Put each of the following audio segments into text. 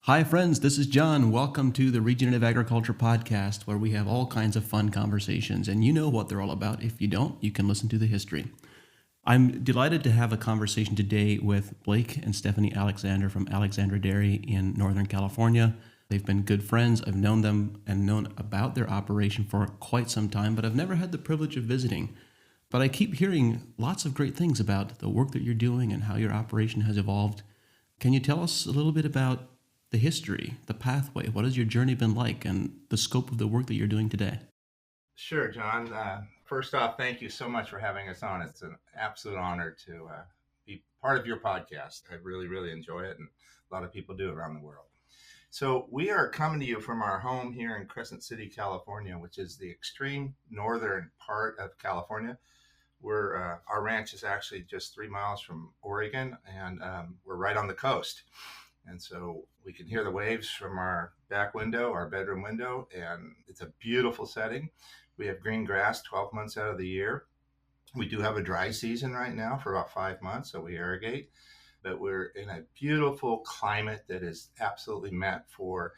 Hi, friends. This is John. Welcome to the Regenerative Agriculture podcast, where we have all kinds of fun conversations, and you know what they're all about. If you don't, you can listen to the history. I'm delighted to have a conversation today with Blake and Stephanie Alexandre from Alexandre Dairy in Northern California. They've been good friends. I've known them and known about their operation for quite some time, but I've never had the privilege of visiting. But I keep hearing lots of great things about the work that you're doing and how your operation has evolved. Can you tell us a little bit about the history, the pathway? What has your journey been like and the scope of the work that you're doing today? Sure, John. First off, thank you so much for having us on. It's an absolute honor to be part of your podcast. I really, really enjoy it, and a lot of people do around the world. So, we are coming to you from our home here in Crescent City, California, which is the extreme northern part of California. Our ranch is actually just 3 miles from Oregon, and we're right on the coast. And so we can hear the waves from our back window, our bedroom window, and it's a beautiful setting. We have green grass 12 months out of the year. We do have a dry season right now for about 5 months, so we irrigate. But we're in a beautiful climate that is absolutely meant for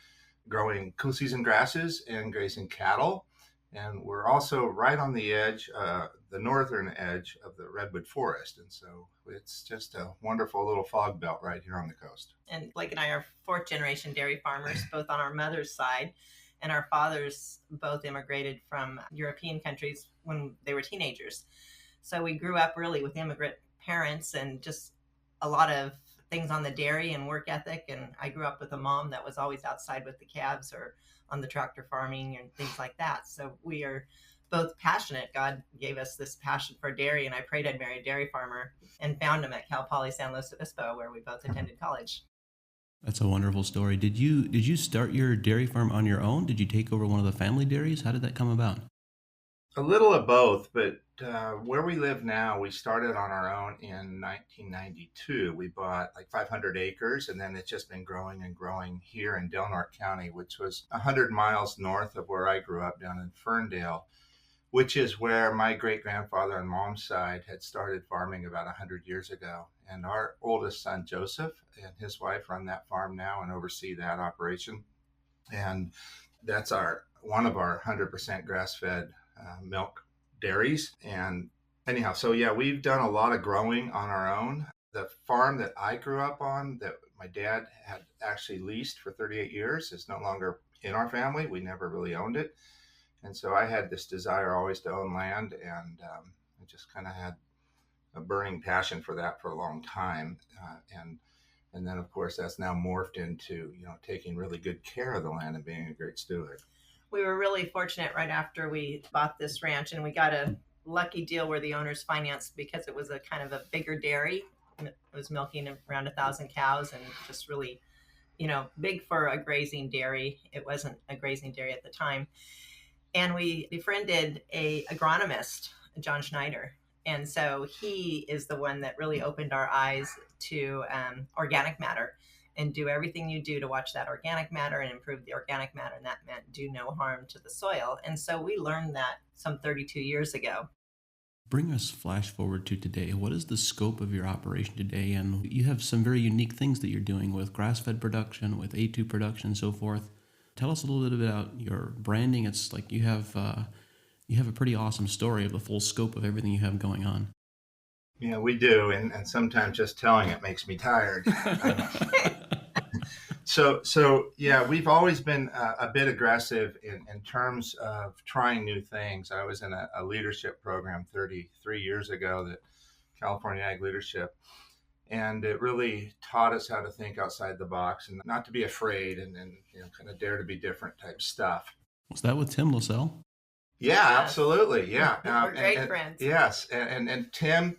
growing cool season grasses and grazing cattle. And we're also right on the edge, the northern edge of the redwood forest. And so it's just a wonderful little fog belt right here on the coast. And Blake and I are fourth generation dairy farmers, both on our mother's side, and our fathers both immigrated from European countries when they were teenagers. So we grew up really with immigrant parents and just a lot of things on the dairy and work ethic. And I grew up with a mom that was always outside with the calves or on the tractor farming and things like that. So we are both passionate. God gave us this passion for dairy, and I prayed I'd marry a dairy farmer and found him at Cal Poly San Luis Obispo, where we both attended college. That's a wonderful story. Did you start your dairy farm on your own? Did you take over one of the family dairies? How did that come about? A little of both, but where we live now, we started on our own in 1992. We bought like 500 acres, and then it's just been growing and growing here in Del Norte County, which was 100 miles north of where I grew up down in Ferndale, which is where my great grandfather on mom's side had started farming about 100 years ago. And our oldest son, Joseph, and his wife run that farm now and oversee that operation. And that's one of our 100% grass-fed milk dairies. And anyhow, so yeah, we've done a lot of growing on our own. The farm that I grew up on, that my dad had actually leased for 38 years, is no longer in our family. We never really owned it. And so I had this desire always to own land, and I just kind of had a burning passion for that for a long time. And then, of course, that's now morphed into, taking really good care of the land and being a great steward. We were really fortunate right after we bought this ranch, and we got a lucky deal where the owners financed because it was a kind of a bigger dairy. It was milking around 1,000 cows and just really, big for a grazing dairy. It wasn't a grazing dairy at the time. And we befriended a agronomist, John Schneider. And so he is the one that really opened our eyes to organic matter, and do everything you do to watch that organic matter and improve the organic matter. And that meant do no harm to the soil. And so we learned that some 32 years ago. Bring us flash forward to today. What is the scope of your operation today? And you have some very unique things that you're doing with grass-fed production, with A2 production, and so forth. Tell us a little bit about your branding. It's like you have a pretty awesome story of the full scope of everything you have going on. Yeah, we do, and sometimes just telling it makes me tired. So yeah, we've always been a bit aggressive in terms of trying new things. I was in a leadership program 33 years ago, that California Ag Leadership, and it really taught us how to think outside the box and not to be afraid, and kind of dare to be different type stuff. Was that with Tim Lascelles? Yeah, Yes. absolutely. Yeah. We're great friends. Yes. And Tim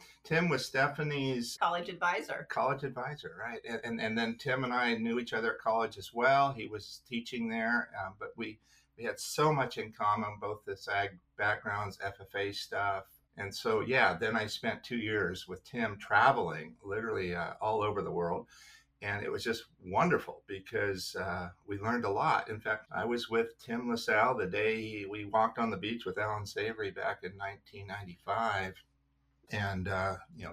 was Stephanie's College advisor. college advisor, right? And then Tim and I knew each other at college as well. He was teaching there, but we had so much in common, both this ag backgrounds, FFA stuff. And so, yeah, then I spent 2 years with Tim traveling literally all over the world. And it was just wonderful because we learned a lot. In fact, I was with Tim Lascelles the day we walked on the beach with Alan Savory back in 1995. And,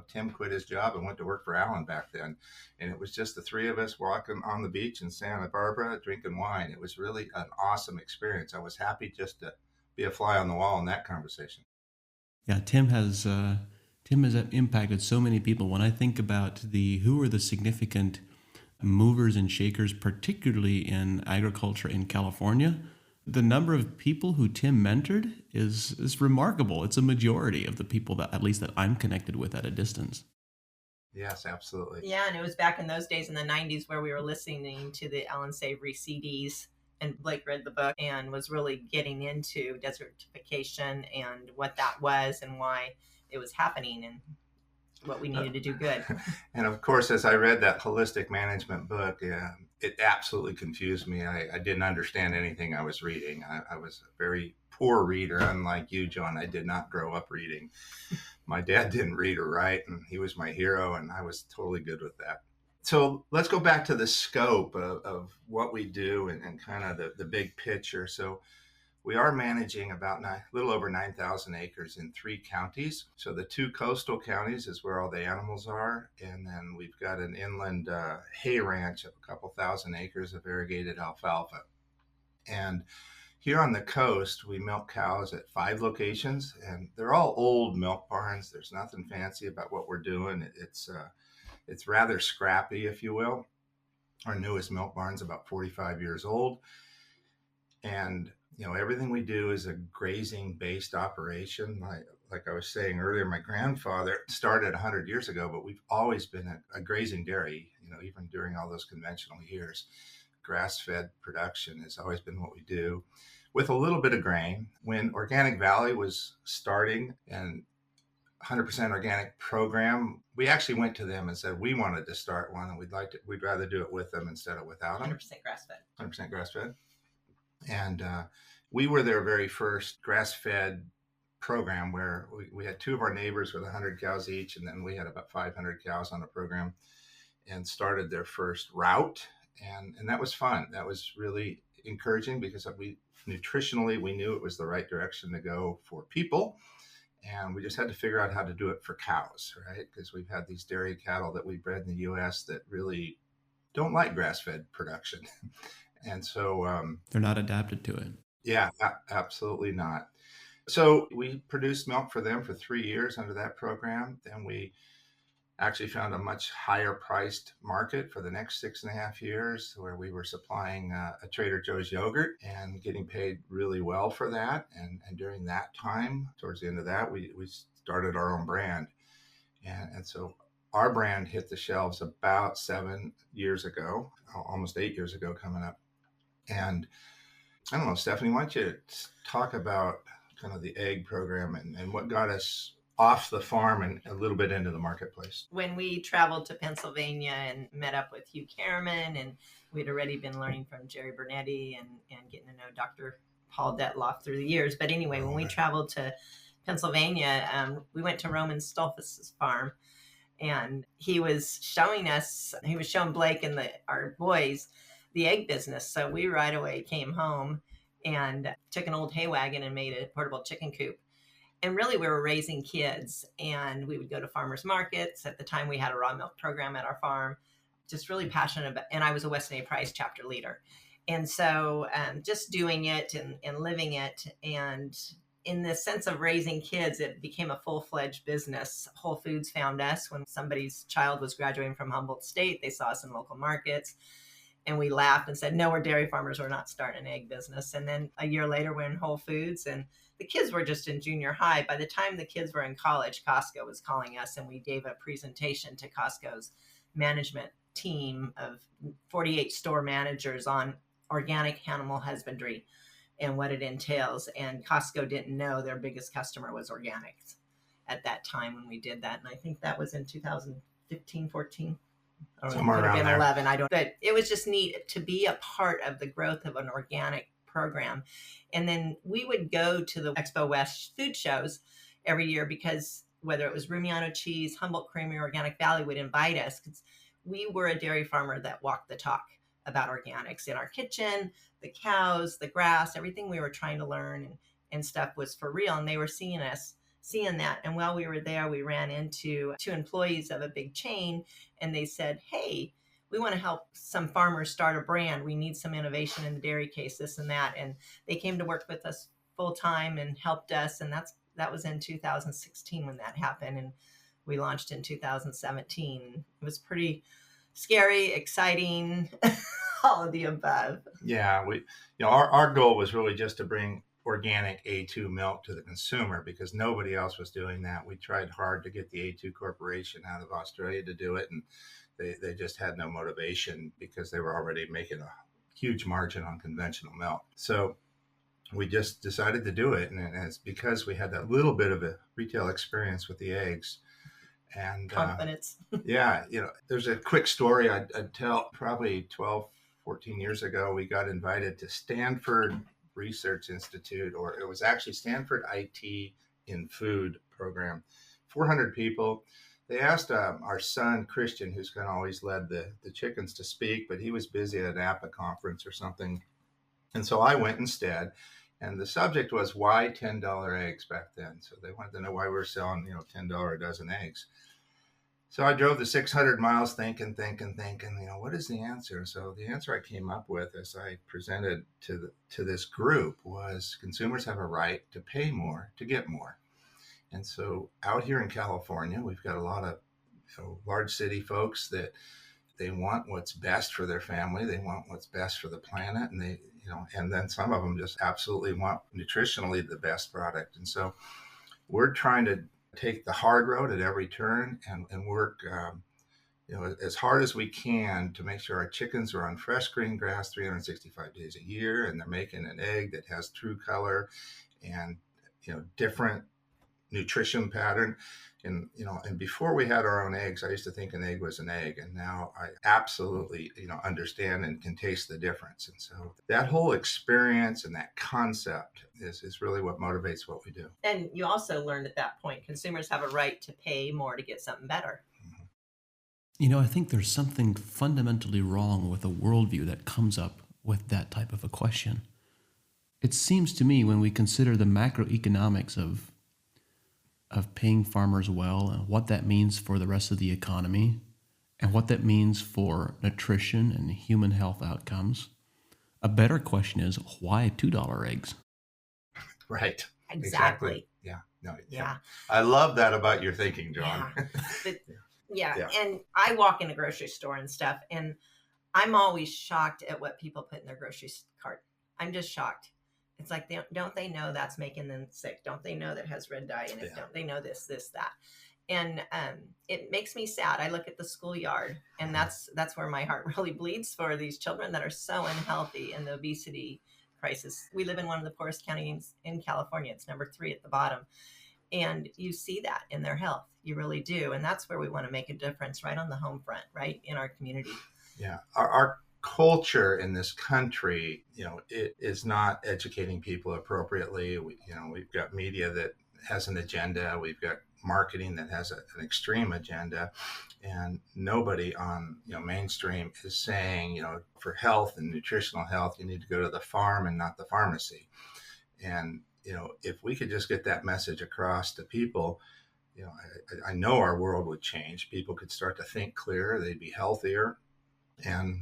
Tim quit his job and went to work for Alan back then. And it was just the three of us walking on the beach in Santa Barbara, drinking wine. It was really an awesome experience. I was happy just to be a fly on the wall in that conversation. Yeah, Tim has impacted so many people. When I think about who are the significant movers and shakers, particularly in agriculture in California, the number of people who Tim mentored is remarkable. It's a majority of the people that, at least that I'm connected with at a distance. Yes, absolutely. Yeah, and it was back in those days in the 90s where we were listening to the Ellen Savory CDs, and Blake read the book and was really getting into desertification and what that was and why it was happening and what we needed to do good. And of course, as I read that holistic management book, it absolutely confused me. I didn't understand anything I was reading. I was a very poor reader, unlike you, John. I did not grow up reading. My dad didn't read or write, and he was my hero, and I was totally good with that. So let's go back to the scope of what we do and kind of the big picture. So we are managing about a little over 9,000 acres in 3 counties. So the 2 coastal counties is where all the animals are. And then we've got an inland hay ranch of a couple thousand acres of irrigated alfalfa. And here on the coast, we milk cows at 5 locations, and they're all old milk barns. There's nothing fancy about what we're doing. It's rather scrappy, if you will. Our newest milk barn's about 45 years old. And everything we do is a grazing based operation. Like I was saying earlier, my grandfather started 100 years ago, but we've always been a grazing dairy, even during all those conventional years. Grass fed production has always been what we do, with a little bit of grain. When Organic Valley was starting and 100% organic program, we actually went to them and said we wanted to start one, and we'd rather do it with them instead of without them. 100% grass fed. 100% grass fed. And we were their very first grass-fed program, where we had 2 of our neighbors with 100 cows each, and then we had about 500 cows on the program, and started their first route. And that was fun. That was really encouraging, because nutritionally, we knew it was the right direction to go for people. And we just had to figure out how to do it for cows, right? Because we've had these dairy cattle that we bred in the U.S. that really don't like grass-fed production. And so they're not adapted to it. Yeah, absolutely not. So we produced milk for them for 3 years under that program. Then we actually found a much higher priced market for the next 6.5 years, where we were supplying a Trader Joe's yogurt and getting paid really well for that. And during that time, towards the end of that, we started our own brand. And so our brand hit the shelves about 7 years ago, almost 8 years ago coming up. And I don't know, Stephanie, why don't you talk about kind of the egg program and what got us off the farm and a little bit into the marketplace? When we traveled to Pennsylvania and met up with Hugh Kerriman, and we'd already been learning from Jerry Bernetti and getting to know Dr. Paul Detloff through the years. But anyway, when we traveled to Pennsylvania, we went to Roman Stolfus's farm, and he was showing Blake and our boys the egg business. So we right away came home and took an old hay wagon and made a portable chicken coop. And really, we were raising kids, and we would go to farmers markets. At the time, we had a raw milk program at our farm, just really passionate about, and I was a Weston A. Price chapter leader. And so just doing it and living it. And in the sense of raising kids, it became a full-fledged business. Whole Foods found us when somebody's child was graduating from Humboldt State. They saw us in local markets. And we laughed and said, no, we're dairy farmers. We're not starting an egg business. And then a year later, we're in Whole Foods, and the kids were just in junior high. By the time the kids were in college, Costco was calling us, and we gave a presentation to Costco's management team of 48 store managers on organic animal husbandry and what it entails. And Costco didn't know their biggest customer was organics at that time when we did that. And I think that was in 2015, 14. Somewhere around there. 11, I don't. But it was just neat to be a part of the growth of an organic program. And then we would go to the Expo West food shows every year, because whether it was Rumiano Cheese, Humboldt Creamery, Organic Valley would invite us, because we were a dairy farmer that walked the talk about organics in our kitchen. The cows, the grass, everything we were trying to learn and stuff was for real. And they were seeing us seeing that. And while we were there, we ran into two employees of a big chain, and they said, hey, we want to help some farmers start a brand. We need some innovation in the dairy case, this and that. And they came to work with us full time and helped us. And that was in 2016 when that happened. And we launched in 2017. It was pretty scary, exciting, all of the above. Yeah, our goal was really just to bring organic A2 milk to the consumer because nobody else was doing that. We tried hard to get the A2 Corporation out of Australia to do it, and they just had no motivation because they were already making a huge margin on conventional milk. So we just decided to do it, and it's because we had that little bit of a retail experience with the eggs. And confidence. Yeah, there's a quick story I'd tell. Probably 12, 14 years ago, we got invited to Stanford Research Institute, or it was actually Stanford IT in Food program, 400 people. They asked our son, Christian, who's kind of always led the chickens, to speak, but he was busy at an APA conference or something. And so I went instead. And the subject was why $10 eggs back then. So they wanted to know why we were selling, $10 a dozen eggs. So I drove the 600 miles thinking, what is the answer? So the answer I came up with as I presented to this group was consumers have a right to pay more to get more. And so out here in California, we've got a lot of large city folks that they want what's best for their family. They want what's best for the planet. And and then some of them just absolutely want nutritionally the best product. And so we're trying to take the hard road at every turn and work, as hard as we can to make sure our chickens are on fresh green grass 365 days a year, and they're making an egg that has true color and, different nutrition pattern. And before we had our own eggs, I used to think an egg was an egg, and now I absolutely understand and can taste the difference. And so that whole experience and that concept is really what motivates what we do. And you also learned at that point consumers have a right to pay more to get something better. I think there's something fundamentally wrong with a worldview that comes up with that type of a question. It seems to me when we consider the macroeconomics of paying farmers well and what that means for the rest of the economy and what that means for nutrition and human health outcomes, a better question is why $2 eggs? Right. Exactly. Yeah. No. Yeah. I love that about your thinking, John. Yeah. And I walk in a grocery store and stuff, and I'm always shocked at what people put in their grocery cart. I'm just shocked. It's like, don't they know that's making them sick? Don't they know that has red dye in it? Yeah. Don't they know this, that? And it makes me sad. I look at the schoolyard, and that's where my heart really bleeds for these children that are so unhealthy and the obesity crisis. We live in one of the poorest counties in California. It's number 3 at the bottom. And you see that in their health. You really do. And that's where we want to make a difference, right on the home front, right in our community. Yeah. Our culture in this country, it is not educating people appropriately. We've got media that has an agenda. We've got marketing that has an extreme agenda, and nobody on mainstream is saying for health and nutritional health you need to go to the farm and not the pharmacy. And if we could just get that message across to people, I know our world would change. People could start to think clearer. They'd be healthier, and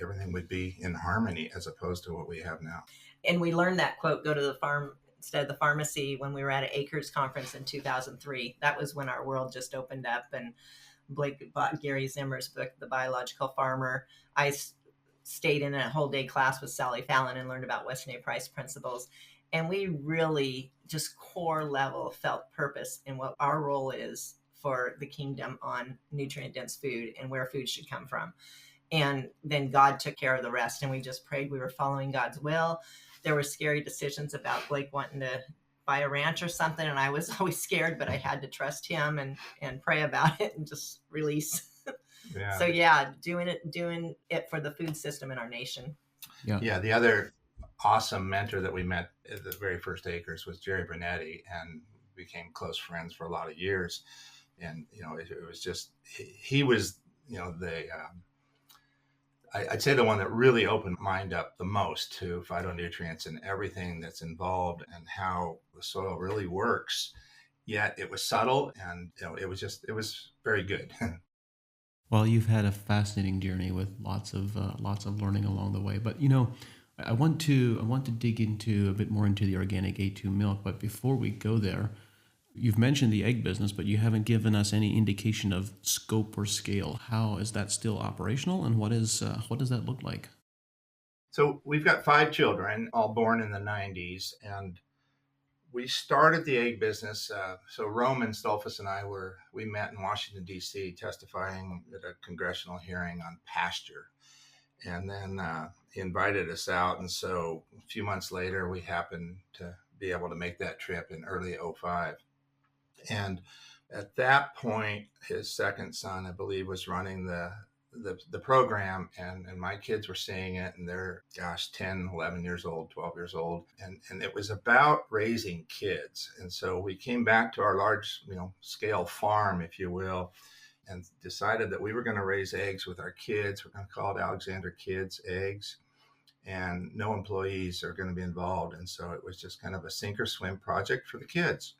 everything would be in harmony as opposed to what we have now. And we learned that quote, go to the farm instead of the pharmacy, when we were at an Acres conference in 2003. That was when our world just opened up, and Blake bought Gary Zimmer's book, The Biological Farmer. I stayed in a whole day class with Sally Fallon and learned about Weston A. Price principles. And we really just core level felt purpose in what our role is for the kingdom on nutrient dense food and where food should come from. And then God took care of the rest, and we just prayed. We were following God's will. There were scary decisions about Blake wanting to buy a ranch or something, and I was always scared, but I had to trust him and pray about it and just release. Yeah. So doing it for the food system in our nation. Yeah. The other awesome mentor that we met at the very first Acres was Jerry Brunetti, and became close friends for a lot of years. And it was just he was I'd say the one that really opened my mind up the most to phytonutrients and everything that's involved and how the soil really works. yet it was subtle, and it was very good. Well, you've had a fascinating journey with lots of learning along the way. But I want to dig into a bit more into the organic A2 milk. But before we go there, you've mentioned the egg business, but you haven't given us any indication of scope or scale. How is that still operational, and what does that look like? So we've got 5 children, all born in the 90s, and we started the egg business. So Roman Stolfus and we met in Washington D.C. testifying at a congressional hearing on pasture, and then he invited us out. And so a few months later, we happened to be able to make that trip in early '05. And at that point, his second son, I believe, was running the program, and my kids were seeing it, and they're, gosh, 10, 11 years old, 12 years old. And it was about raising kids. And so we came back to our large, scale farm, if you will, and decided that we were going to raise eggs with our kids. We're going to call it Alexandre Kids Eggs, and no employees are going to be involved. And so it was just kind of a sink or swim project for the kids.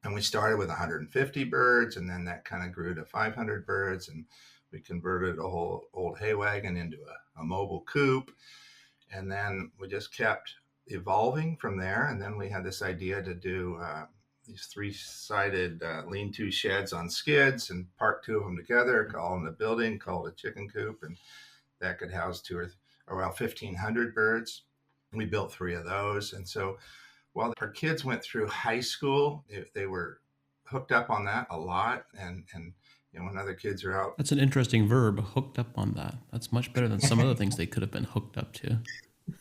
And we started with 150 birds, and then that kind of grew to 500 birds, and we converted a whole old hay wagon into a mobile coop. And then we just kept evolving from there. And then we had this idea to do these 3-sided lean-to sheds on skids and park 2 of them together, all in the building, called a chicken coop, and that could house around 1,500 birds. We built 3 of those. And so while our kids went through high school, they were hooked up on that a lot. And when other kids are out. That's an interesting verb, hooked up on that. That's much better than some other things they could have been hooked up to.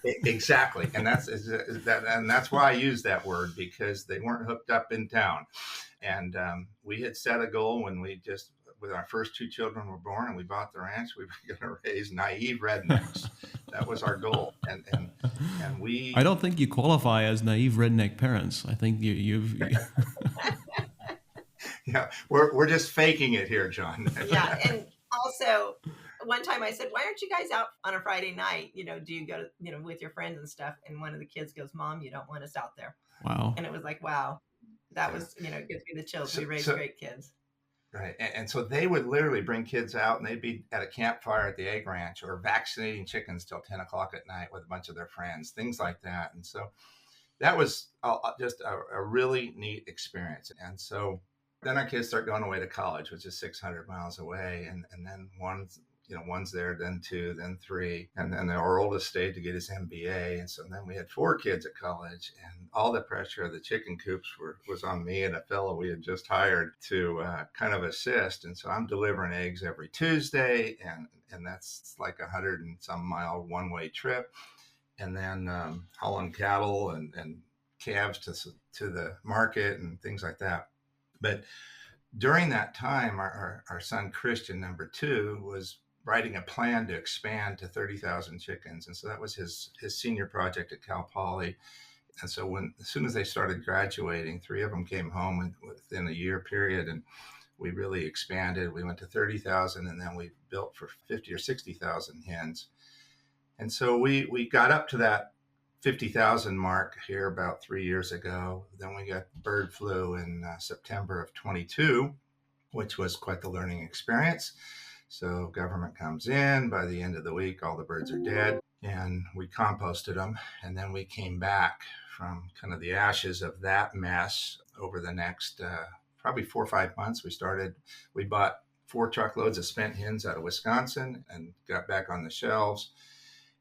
Exactly. And that's why I use that word, because they weren't hooked up in town. And we had set a goal with our first 2 children were born and we bought the ranch, we were going to raise naive rednecks. That was our goal. And we... I don't think you qualify as naive redneck parents. I think you've... Yeah, we're just faking it here, John. Yeah, and also one time I said, "Why aren't you guys out on a Friday night? Do you go to, with your friends and stuff?" And one of the kids goes, "Mom, you don't want us out there." Wow. And it was like, wow, that was, gives me the chills. We raised great kids. Right. And so they would literally bring kids out, and they'd be at a campfire at the egg ranch or vaccinating chickens till 10 o'clock at night with a bunch of their friends, things like that. And so that was just a really neat experience. And so then our kids start going away to college, which is 600 miles away. And then one's there, then 2, then 3. And then our oldest stayed to get his MBA. And so then we had 4 kids at college, and all the pressure of the chicken coops was on me and a fellow we had just hired to kind of assist. And so I'm delivering eggs every Tuesday, and that's like 100 and some mile one-way trip. And then hauling cattle and calves to the market and things like that. But during that time, our son Christian, number 2, was writing a plan to expand to 30,000 chickens. And so that was his senior project at Cal Poly. And so as soon as they started graduating, 3 of them came home within a year period, and we really expanded. We went to 30,000, and then we built for 50 or 60,000 hens. And so we got up to that 50,000 mark here about 3 years ago. Then we got bird flu in September of 22, which was quite the learning experience. So government comes in. By the end of the week, all the birds are dead, and we composted them. And then we came back from kind of the ashes of that mess over the next probably 4 or 5 months. We bought 4 truckloads of spent hens out of Wisconsin and got back on the shelves.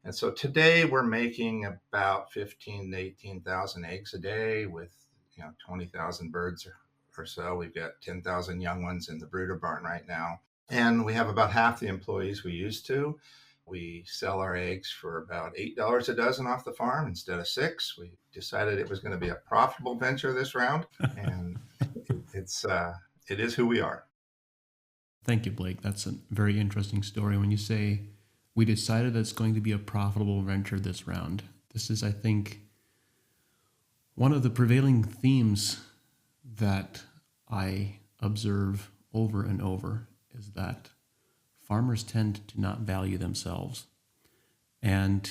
And so today we're making about 15,000 to 18,000 eggs a day with 20,000 birds or so. We've got 10,000 young ones in the brooder barn right now. And we have about half the employees we used to. We sell our eggs for about $8 a dozen off the farm instead of $6. We decided it was going to be a profitable venture this round, and it is who we are. Thank you, Blake. That's a very interesting story. When you say we decided that it's going to be a profitable venture this round, this is, I think, one of the prevailing themes that I observe over and over is that farmers tend to not value themselves. And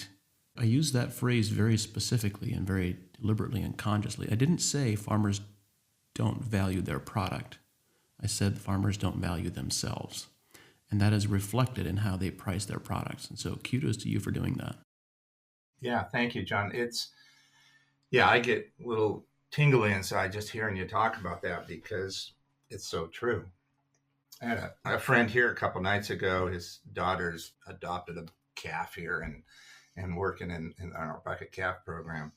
I use that phrase very specifically and very deliberately and consciously. I didn't say farmers don't value their product. I said farmers don't value themselves. And that is reflected in how they price their products. And so kudos to you for doing that. Yeah, thank you, John. I get a little tingly inside just hearing you talk about that because it's so true. I had a friend here a couple nights ago. His daughter's adopted a calf here and working in our bucket calf program.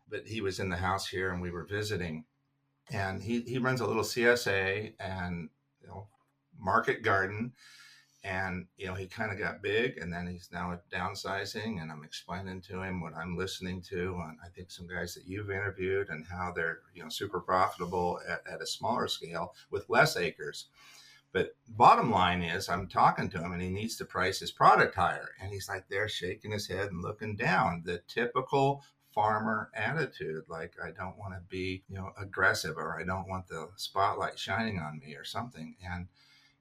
But he was in the house here and we were visiting. And he runs a little CSA and market garden. And he kind of got big, and then he's now downsizing. And I'm explaining to him what I'm listening to, and I think some guys that you've interviewed, and how they're super profitable at a smaller scale with less acres. But bottom line is, I'm talking to him, and he needs to price his product higher, and he's like there shaking his head and looking down. The typical farmer attitude, like I don't want to be aggressive, or I don't want the spotlight shining on me or something. And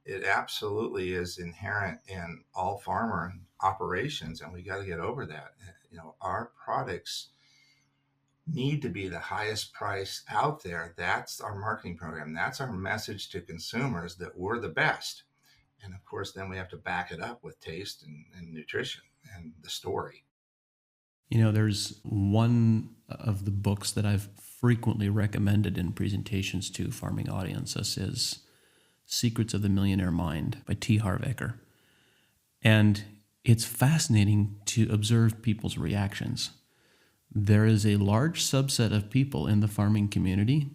it absolutely is inherent in all farmer operations, and we got to get over that. Our products need to be the highest price out there. That's our marketing program. That's our message to consumers, that we're the best. And of course, then we have to back it up with taste and nutrition and the story. There's one of the books that I've frequently recommended in presentations to farming audiences is Secrets of the Millionaire Mind by T. Harv Eker. And it's fascinating to observe people's reactions. There is a large subset of people in the farming community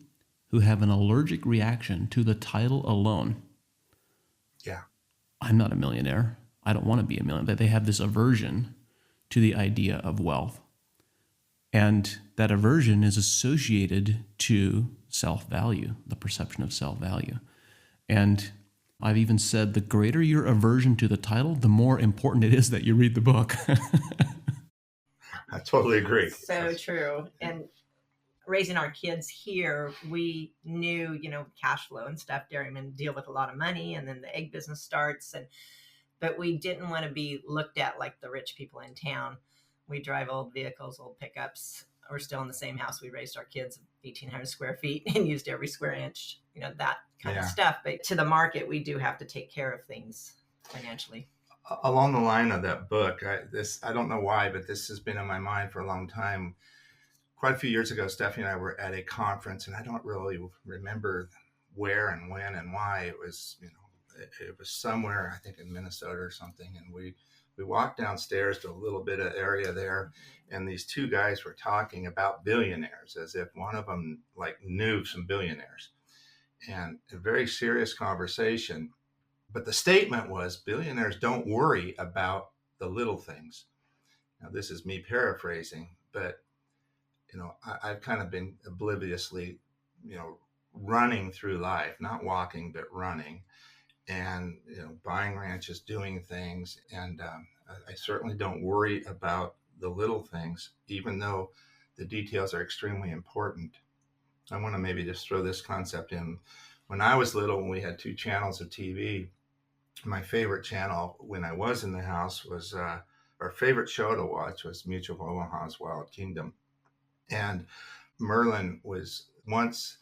who have an allergic reaction to the title alone. Yeah. I'm not a millionaire. I don't want to be a millionaire. They have this aversion to the idea of wealth. And that aversion is associated to self-value, the perception of self-value. And I've even said the greater your aversion to the title, the more important it is that you read the book. I totally agree. So true. And raising our kids here, we knew, cash flow and stuff. Dairymen deal with a lot of money, and then the egg business starts. But we didn't want to be looked at like the rich people in town. We drive old vehicles, old pickups. We're still in the same house we raised our kids, 1,800 square feet, and used every square inch, that kind of stuff. But to the market, we do have to take care of things financially. Along the line of that book, I don't know why, but this has been in my mind for a long time. Quite a few years ago, Stephanie and I were at a conference, and I don't really remember where and when and why. It was, it was somewhere, I think in Minnesota or something. And we walked downstairs to a little bit of area there, and these two guys were talking about billionaires as if one of them knew some billionaires, and a very serious conversation. But the statement was, billionaires don't worry about the little things. Now, this is me paraphrasing, but I've kind of been obliviously, running through life, not walking, but running, and buying ranches, doing things. And I certainly don't worry about the little things, even though the details are extremely important. I want to maybe just throw this concept in. When I was little, when we had 2 channels of TV, my favorite channel when I was in the house was our favorite show to watch was Mutual of Omaha's Wild Kingdom. And Merlin was once,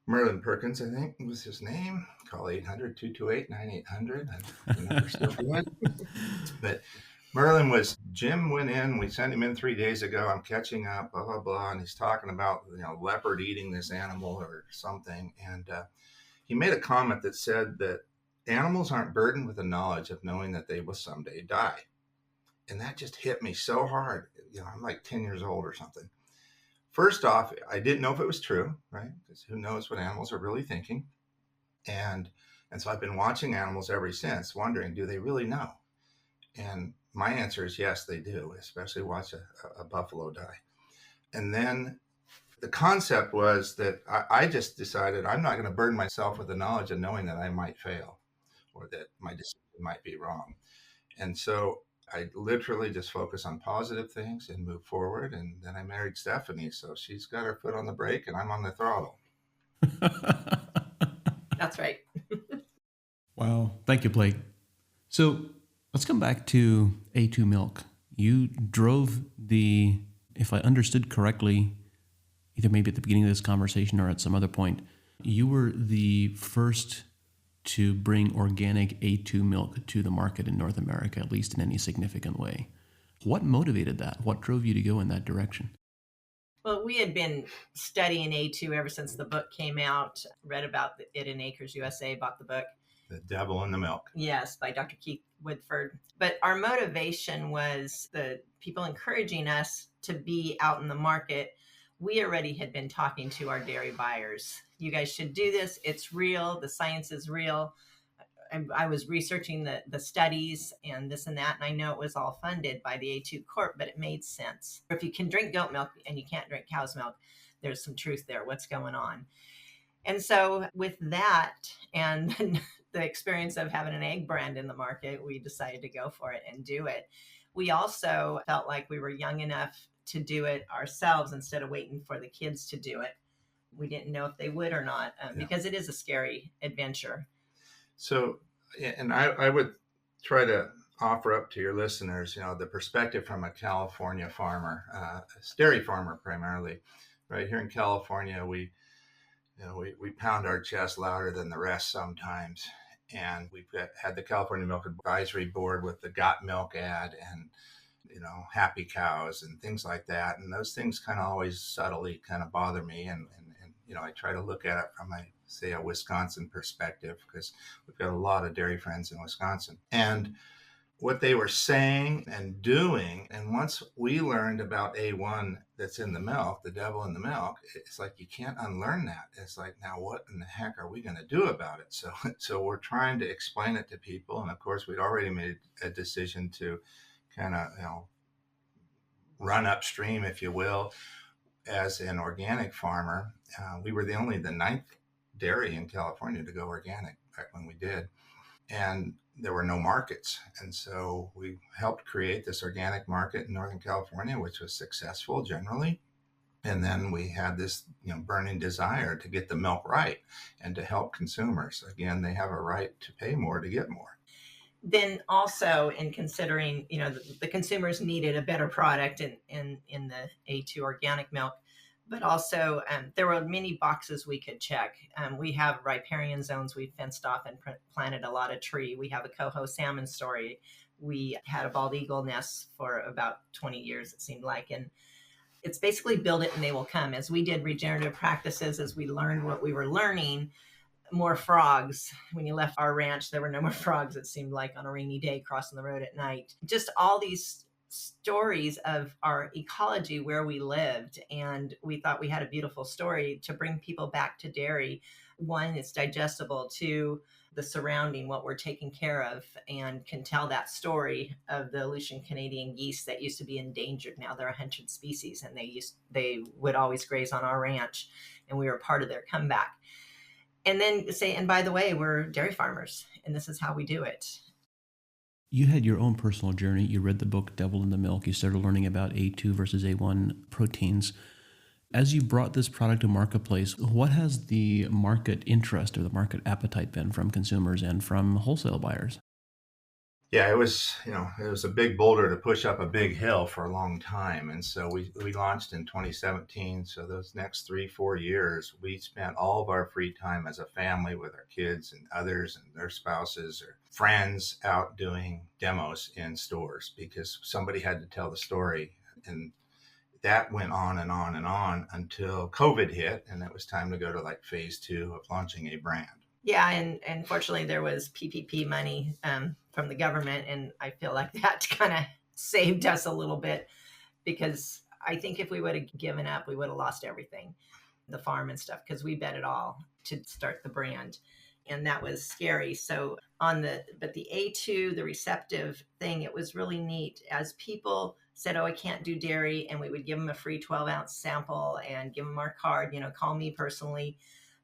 Merlin Perkins, I think was his name. Call 800-228-9800. The number's still good. But Merlin was, Jim went in, we sent him in 3 days ago. I'm catching up, blah, blah, blah. And he's talking about, leopard eating this animal or something. And he made a comment that said that animals aren't burdened with the knowledge of knowing that they will someday die. And that just hit me so hard. I'm like 10 years old or something. First off, I didn't know if it was true, right? Because who knows what animals are really thinking. And so I've been watching animals ever since, wondering, do they really know? And my answer is yes, they do, especially watch a buffalo die. And then the concept was that I just decided I'm not going to burden myself with the knowledge of knowing that I might fail or that my decision might be wrong. And so I literally just focus on positive things and move forward. And then I married Stephanie, so she's got her foot on the brake and I'm on the throttle. That's right. Wow. Thank you, Blake. So let's come back to A2 Milk. You drove if I understood correctly, either maybe at the beginning of this conversation or at some other point, you were the first to bring organic A2 milk to the market in North America, at least in any significant way. What motivated that? What drove you to go in that direction? Well, we had been studying A2 ever since the book came out, read about it in Acres USA, bought the book. The Devil in the Milk. Yes, by Dr. Keith Woodford. But our motivation was the people encouraging us to be out in the market. We already had been talking to our dairy buyers. You guys should do this. It's real. The science is real. I was researching the studies and this and that, and I know it was all funded by the A2 Corp, but it made sense. If you can drink goat milk and you can't drink cow's milk, there's some truth there. What's going on? And so with that and the experience of having an egg brand in the market, we decided to go for it and do it. We also felt like we were young enough to do it ourselves instead of waiting for the kids to do it. We didn't know if they would or not, because it is a scary adventure. So, and I would try to offer up to your listeners, the perspective from a California farmer, a dairy farmer primarily. Right here in California, we pound our chest louder than the rest sometimes. And we've had the California Milk Advisory Board with the Got Milk ad and, happy cows and things like that. And those things kind of always subtly kind of bother me. And I try to look at it from a Wisconsin perspective, because we've got a lot of dairy friends in Wisconsin. And what they were saying and doing, and once we learned about A1 that's in the milk, the devil in the milk, it's like you can't unlearn that. It's like, now what in the heck are we going to do about it? So we're trying to explain it to people. And of course, we'd already made a decision to kind of, run upstream, if you will, as an organic farmer. We were the ninth dairy in California to go organic back when we did. And there were no markets. And so we helped create this organic market in Northern California, which was successful generally. And then we had this burning desire to get the milk right and to help consumers. Again, they have a right to pay more to get more. Then also in considering, the consumers needed a better product in the A2 organic milk. But also, there were many boxes we could check. We have riparian zones we fenced off and planted a lot of tree. We have a coho salmon story. We had a bald eagle nest for about 20 years, it seemed like. And it's basically build it and they will come. As we did regenerative practices, as we learned what we were learning, more frogs. When you left our ranch, there were no more frogs, it seemed like, on a rainy day crossing the road at night. Just all these stories of our ecology where we lived, and we thought we had a beautiful story to bring people back to dairy. One, it's digestible. Two, the surrounding, what we're taking care of, and can tell that story of the Aleutian Canadian geese that used to be endangered. Now they're 100 species, and they would always graze on our ranch, and we were part of their comeback. And then say, and by the way, we're dairy farmers, and this is how we do it. You had your own personal journey. You read the book Devil in the Milk. You started learning about A2 versus A1 proteins. As you brought this product to marketplace, what has the market interest or the market appetite been from consumers and from wholesale buyers? Yeah, it was a big boulder to push up a big hill for a long time. And so we launched in 2017. So those next 3-4 years, we spent all of our free time as a family with our kids and others and their spouses or friends out doing demos in stores, because somebody had to tell the story. And that went on and on and on until COVID hit, and it was time to go to phase 2 of launching a brand. Yeah, and fortunately there was PPP money from the government, and I feel like that kind of saved us a little bit, because I think if we would have given up, we would have lost everything, the farm and stuff, because we bet it all to start the brand, and that was scary. So but the A2, the receptive thing, it was really neat as people said, oh, I can't do dairy, and we would give them a free 12-ounce sample and give them our card, call me personally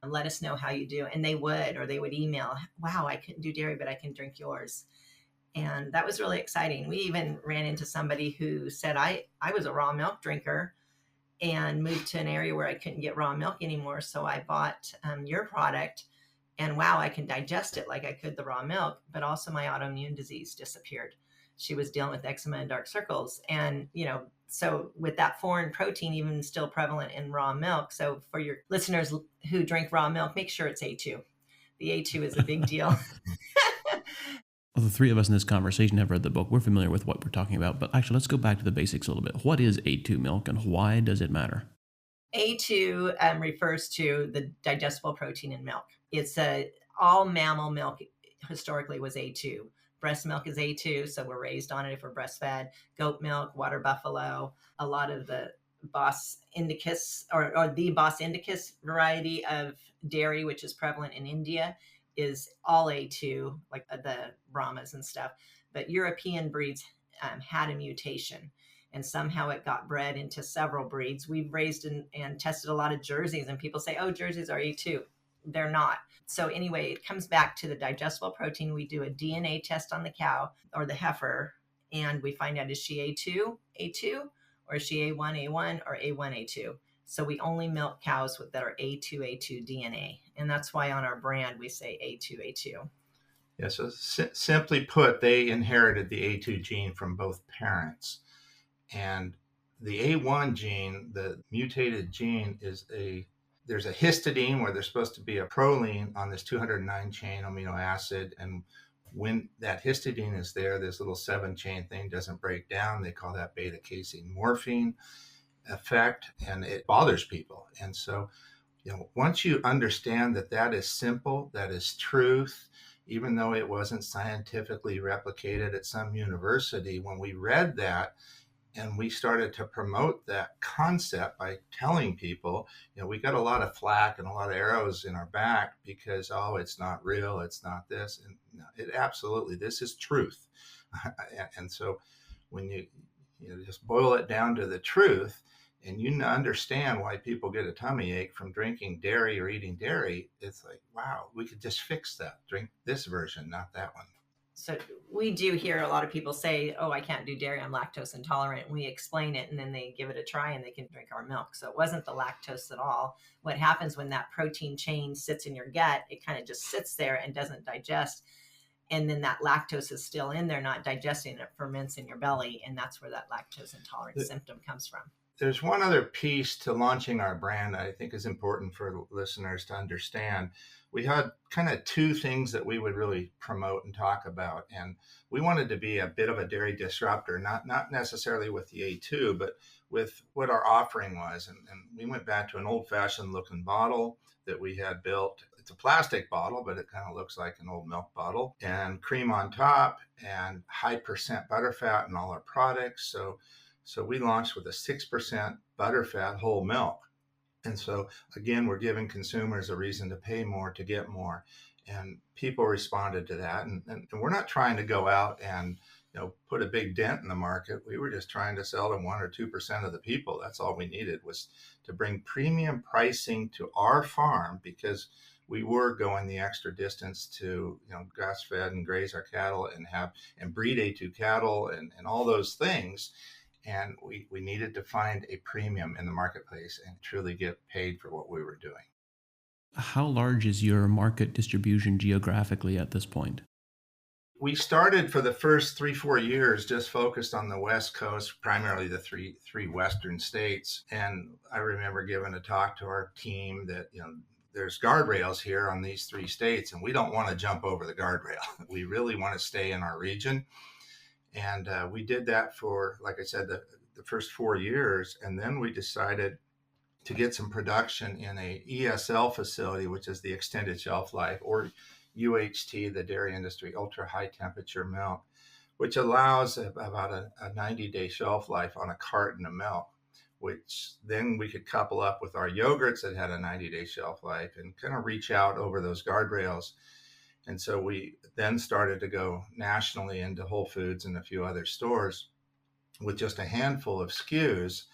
and let us know how you do. And they would email, wow, I couldn't do dairy, but I can drink yours. And that was really exciting. We even ran into somebody who said, I was a raw milk drinker and moved to an area where I couldn't get raw milk anymore. So I bought your product, and wow, I can digest it like I could the raw milk, but also my autoimmune disease disappeared. she was dealing with eczema and dark circles. And, so with that foreign protein even still prevalent in raw milk. So for your listeners who drink raw milk, make sure it's A2. The A2 is a big deal. Well, the three of us in this conversation have read the book. We're familiar with what we're talking about. But actually, let's go back to the basics a little bit. What is A2 milk and why does it matter? A2 refers to the digestible protein in milk. It's all mammal milk historically was A2. Breast milk is A2, so we're raised on it if we're breastfed. Goat milk, water buffalo, a lot of the Bos indicus or the Bos indicus variety of dairy, which is prevalent in India, is all A2, like the Brahmas and stuff. But European breeds had a mutation, and somehow it got bred into several breeds. We've raised and tested a lot of Jerseys, and people say, oh, Jerseys are A2. They're not. So anyway, it comes back to the digestible protein. We do a DNA test on the cow or the heifer, and we find out, is she A2, or is she A1, or A1, A2? So we only milk cows that are A2 DNA. And that's why on our brand, we say A2. Yeah, so simply put, they inherited the A2 gene from both parents. And the A1 gene, the mutated gene, there's a histidine where there's supposed to be a proline on this 209 chain amino acid. And when that histidine is there, this little 7-chain thing doesn't break down. They call that beta casein morphine effect, and it bothers people. And so, once you understand that that is simple, that is truth, even though it wasn't scientifically replicated at some university, when we read that, and we started to promote that concept by telling people, we got a lot of flack and a lot of arrows in our back because, oh, it's not real, it's not this. And no, it absolutely, this is truth. And so when you just boil it down to the truth, and you understand why people get a tummy ache from drinking dairy or eating dairy, it's like, wow, we could just fix that. Drink this version, not that one. So we do hear a lot of people say, oh, I can't do dairy, I'm lactose intolerant. And we explain it, and then they give it a try and they can drink our milk. So it wasn't the lactose at all. What happens when that protein chain sits in your gut, it kind of just sits there and doesn't digest. And then that lactose is still in there, not digesting, it ferments in your belly. And that's where that lactose intolerance symptom comes from. There's one other piece to launching our brand I think is important for listeners to understand. We had kind of two things that we would really promote and talk about. And we wanted to be a bit of a dairy disruptor, not necessarily with the A2, but with what our offering was. And we went back to an old-fashioned looking bottle that we had built. It's a plastic bottle, but it kind of looks like an old milk bottle, and cream on top and high percent butterfat in all our products. So we launched with a 6% butterfat whole milk. And so, again, we're giving consumers a reason to pay more to get more. And people responded to that. And we're not trying to go out and put a big dent in the market. We were just trying to sell to 1 or 2% of the people. That's all we needed, was to bring premium pricing to our farm, because we were going the extra distance to grass fed and graze our cattle and breed A2 cattle and all those things. And we needed to find a premium in the marketplace and truly get paid for what we were doing. How large is your market distribution geographically at this point? We started for the first 3-4 years just focused on the West Coast, primarily the three Western states. And I remember giving a talk to our team that, there's guardrails here on these 3 states, and we don't want to jump over the guardrail. We really want to stay in our region. And we did that for, like I said, the first 4 years. And then we decided to get some production in a ESL facility, which is the extended shelf life, or UHT, the dairy industry, ultra high temperature milk, which allows about a 90-day shelf life on a carton of milk, which then we could couple up with our yogurts that had a 90-day shelf life and kind of reach out over those guardrails. And so we then started to go nationally into Whole Foods and a few other stores with just a handful of SKUs.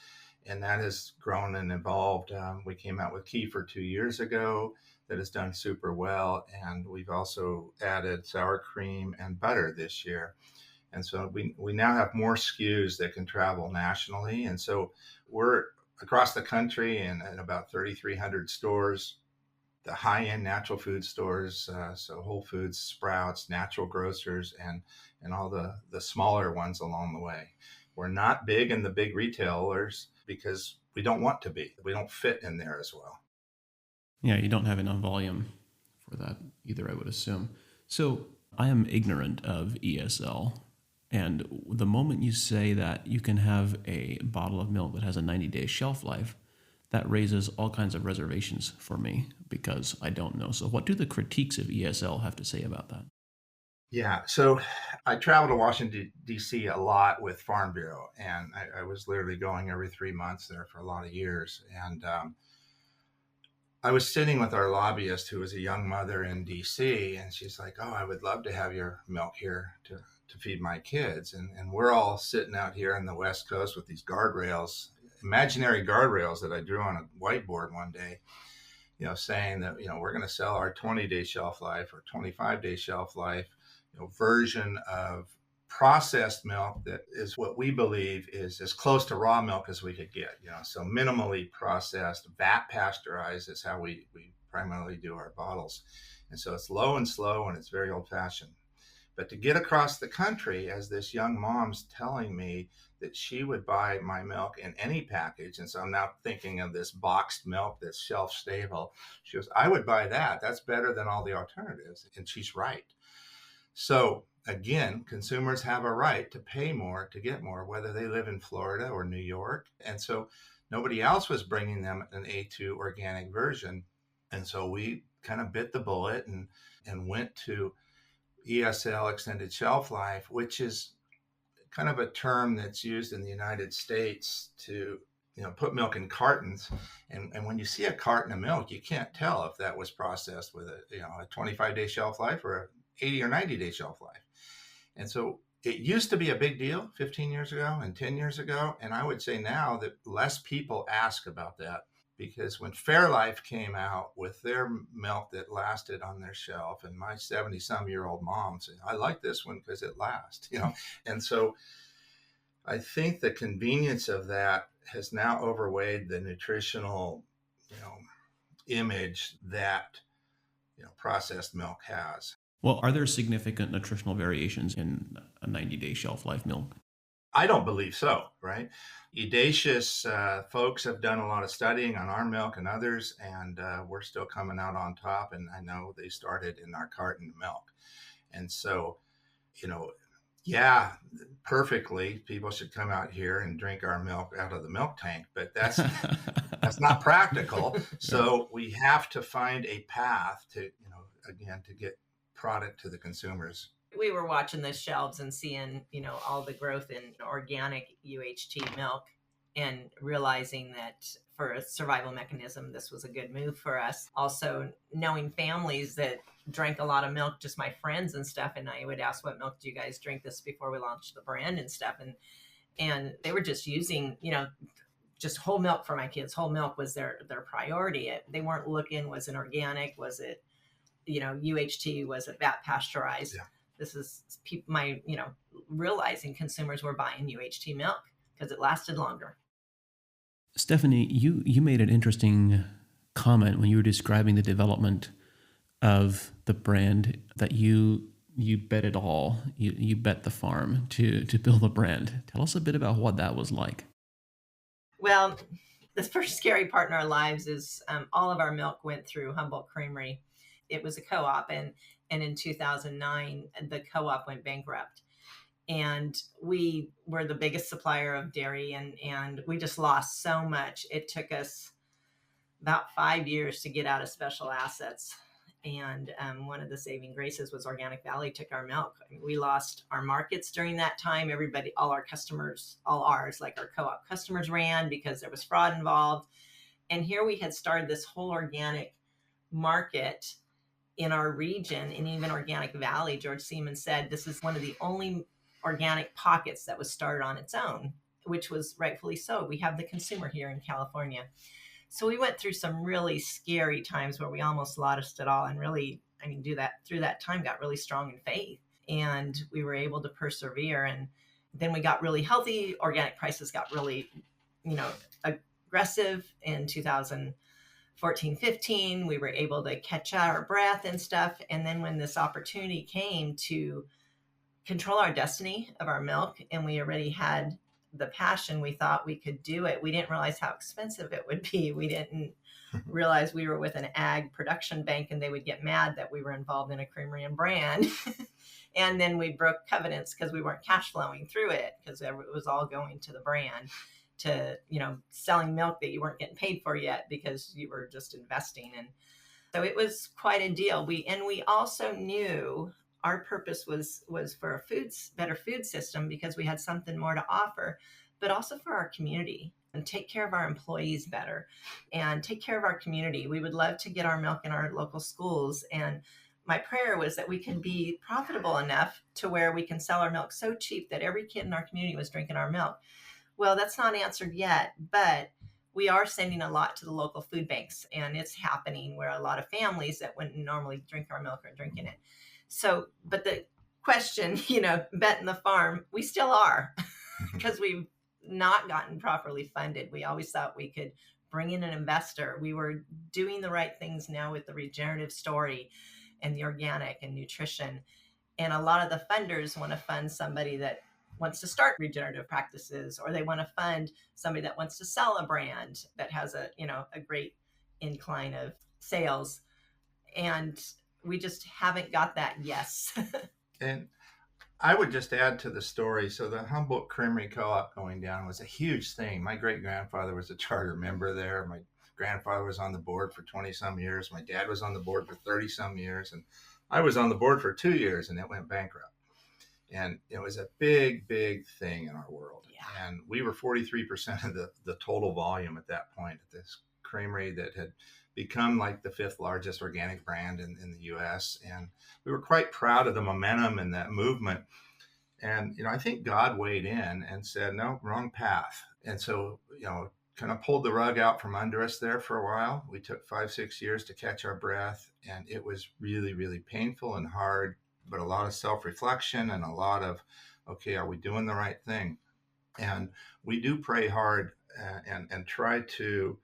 And that has grown and evolved. We came out with kefir 2 years ago that has done super well. And we've also added sour cream and butter this year. And so we now have more SKUs that can travel nationally. And so we're across the country in about 3,300 stores. The high-end natural food stores, so Whole Foods, Sprouts, Natural Grocers, and and all the smaller ones along the way. We're not big in the big retailers because we don't want to be. We don't fit in there as well. Yeah, you don't have enough volume for that either, I would assume. So I am ignorant of ESL. And the moment you say that you can have a bottle of milk that has a 90-day shelf life, that raises all kinds of reservations for me because I don't know. So what do the critiques of ESL have to say about that? Yeah, so I travel to Washington, D.C. a lot with Farm Bureau, and I was literally going every 3 months there for a lot of years. And I was sitting with our lobbyist who was a young mother in D.C., and she's like, "Oh, I would love to have your milk here to feed my kids." And we're all sitting out here on the West Coast with these guardrails, imaginary guardrails that I drew on a whiteboard one day, saying that, we're going to sell our 20-day shelf life or 25-day shelf life, version of processed milk that is what we believe is as close to raw milk as we could get, so minimally processed, vat pasteurized is how we primarily do our bottles. And so it's low and slow and it's very old fashioned. But to get across the country, as this young mom's telling me that she would buy my milk in any package, and so I'm now thinking of this boxed milk that's shelf stable. She goes, "I would buy that. That's better than all the alternatives." And she's right. So again, consumers have a right to pay more to get more, whether they live in Florida or New York. And so nobody else was bringing them an A2 organic version. And so we kind of bit the bullet and went to ESL, extended shelf life, which is kind of a term that's used in the United States to put milk in cartons. And when you see a carton of milk, you can't tell if that was processed with a 25-day shelf life or a 80 or 90-day shelf life. And so it used to be a big deal 15 years ago and 10 years ago. And I would say now that less people ask about that, because when Fairlife came out with their milk that lasted on their shelf, and my 70-some-year-old mom said, "I like this one because it lasts," And so I think the convenience of that has now overweighed the nutritional, image that, processed milk has. Well, are there significant nutritional variations in a 90-day shelf life milk? I don't believe so, right? Audacious folks have done a lot of studying on our milk and others, and we're still coming out on top. And I know they started in our carton milk. And so, yeah, perfectly, people should come out here and drink our milk out of the milk tank, but that's not practical. So we have to find a path to, again, to get product to the consumers. We were watching the shelves and seeing, all the growth in organic UHT milk and realizing that for a survival mechanism, this was a good move for us. Also knowing families that drank a lot of milk, just my friends and stuff. And I would ask, "What milk do you guys drink?" This before we launched the brand and stuff. And they were just using, just whole milk for my kids. Whole milk was their priority. They weren't looking, was it organic? Was it, UHT? Was it vat pasteurized? Yeah. This is realizing consumers were buying UHT milk because it lasted longer. Stephanie, you made an interesting comment when you were describing the development of the brand that you bet it all. You bet the farm to build a brand. Tell us a bit about what that was like. Well, the first scary part in our lives is all of our milk went through Humboldt Creamery. It was a co-op, and in 2009, the co-op went bankrupt. And we were the biggest supplier of dairy, and we just lost so much. It took us about 5 years to get out of special assets. And one of the saving graces was Organic Valley took our milk. I mean, we lost our markets during that time. Everybody, all our customers, all ours, like our co-op customers, ran because there was fraud involved. And here we had started this whole organic market in our region, and even Organic Valley. George Seaman said this is one of the only organic pockets that was started on its own, which was rightfully so. We have the consumer here in California. So we went through some really scary times where we almost lost it all, and really, through that time, got really strong in faith, and we were able to persevere. And then we got really healthy. Organic prices got really, aggressive in 2014, 15. We were able to catch our breath and stuff. And then when this opportunity came to control our destiny of our milk, and we already had the passion. We thought we could do it. We didn't realize how expensive it would be. We didn't realize we were with an ag production bank and they would get mad that we were involved in a creamery and brand. And then we broke covenants because we weren't cash flowing through it, because it was all going to the brand, to, selling milk that you weren't getting paid for yet because you were just investing. And so it was quite a deal. We also knew our purpose was for a better food system, because we had something more to offer, but also for our community, and take care of our employees better and take care of our community. We would love to get our milk in our local schools. And my prayer was that we can be profitable enough to where we can sell our milk so cheap that every kid in our community was drinking our milk. Well, that's not answered yet, but we are sending a lot to the local food banks, and it's happening where a lot of families that wouldn't normally drink our milk are drinking it. So, but the question, betting the farm, we still are, because we've not gotten properly funded. We always thought we could bring in an investor. We were doing the right things now with the regenerative story and the organic and nutrition. And a lot of the funders want to fund somebody that wants to start regenerative practices, or they want to fund somebody that wants to sell a brand that has a great incline of sales. And we just haven't got that yes. And I would just add to the story. So the Humboldt Creamery Co-op going down was a huge thing. My great-grandfather was a charter member there. My grandfather was on the board for 20 some years. My dad was on the board for 30 some years. And I was on the board for 2 years, and it went bankrupt. And it was a big, big thing in our world. Yeah. And we were 43% of the total volume at that point at this creamery that had become like the 5th largest organic brand in the U.S. And we were quite proud of the momentum and that movement. And, I think God weighed in and said, no, wrong path. And so, kind of pulled the rug out from under us there for a while. We took 5-6 years to catch our breath. And it was really, really painful and hard, but a lot of self-reflection and a lot of, okay, are we doing the right thing? And we do pray hard and try to,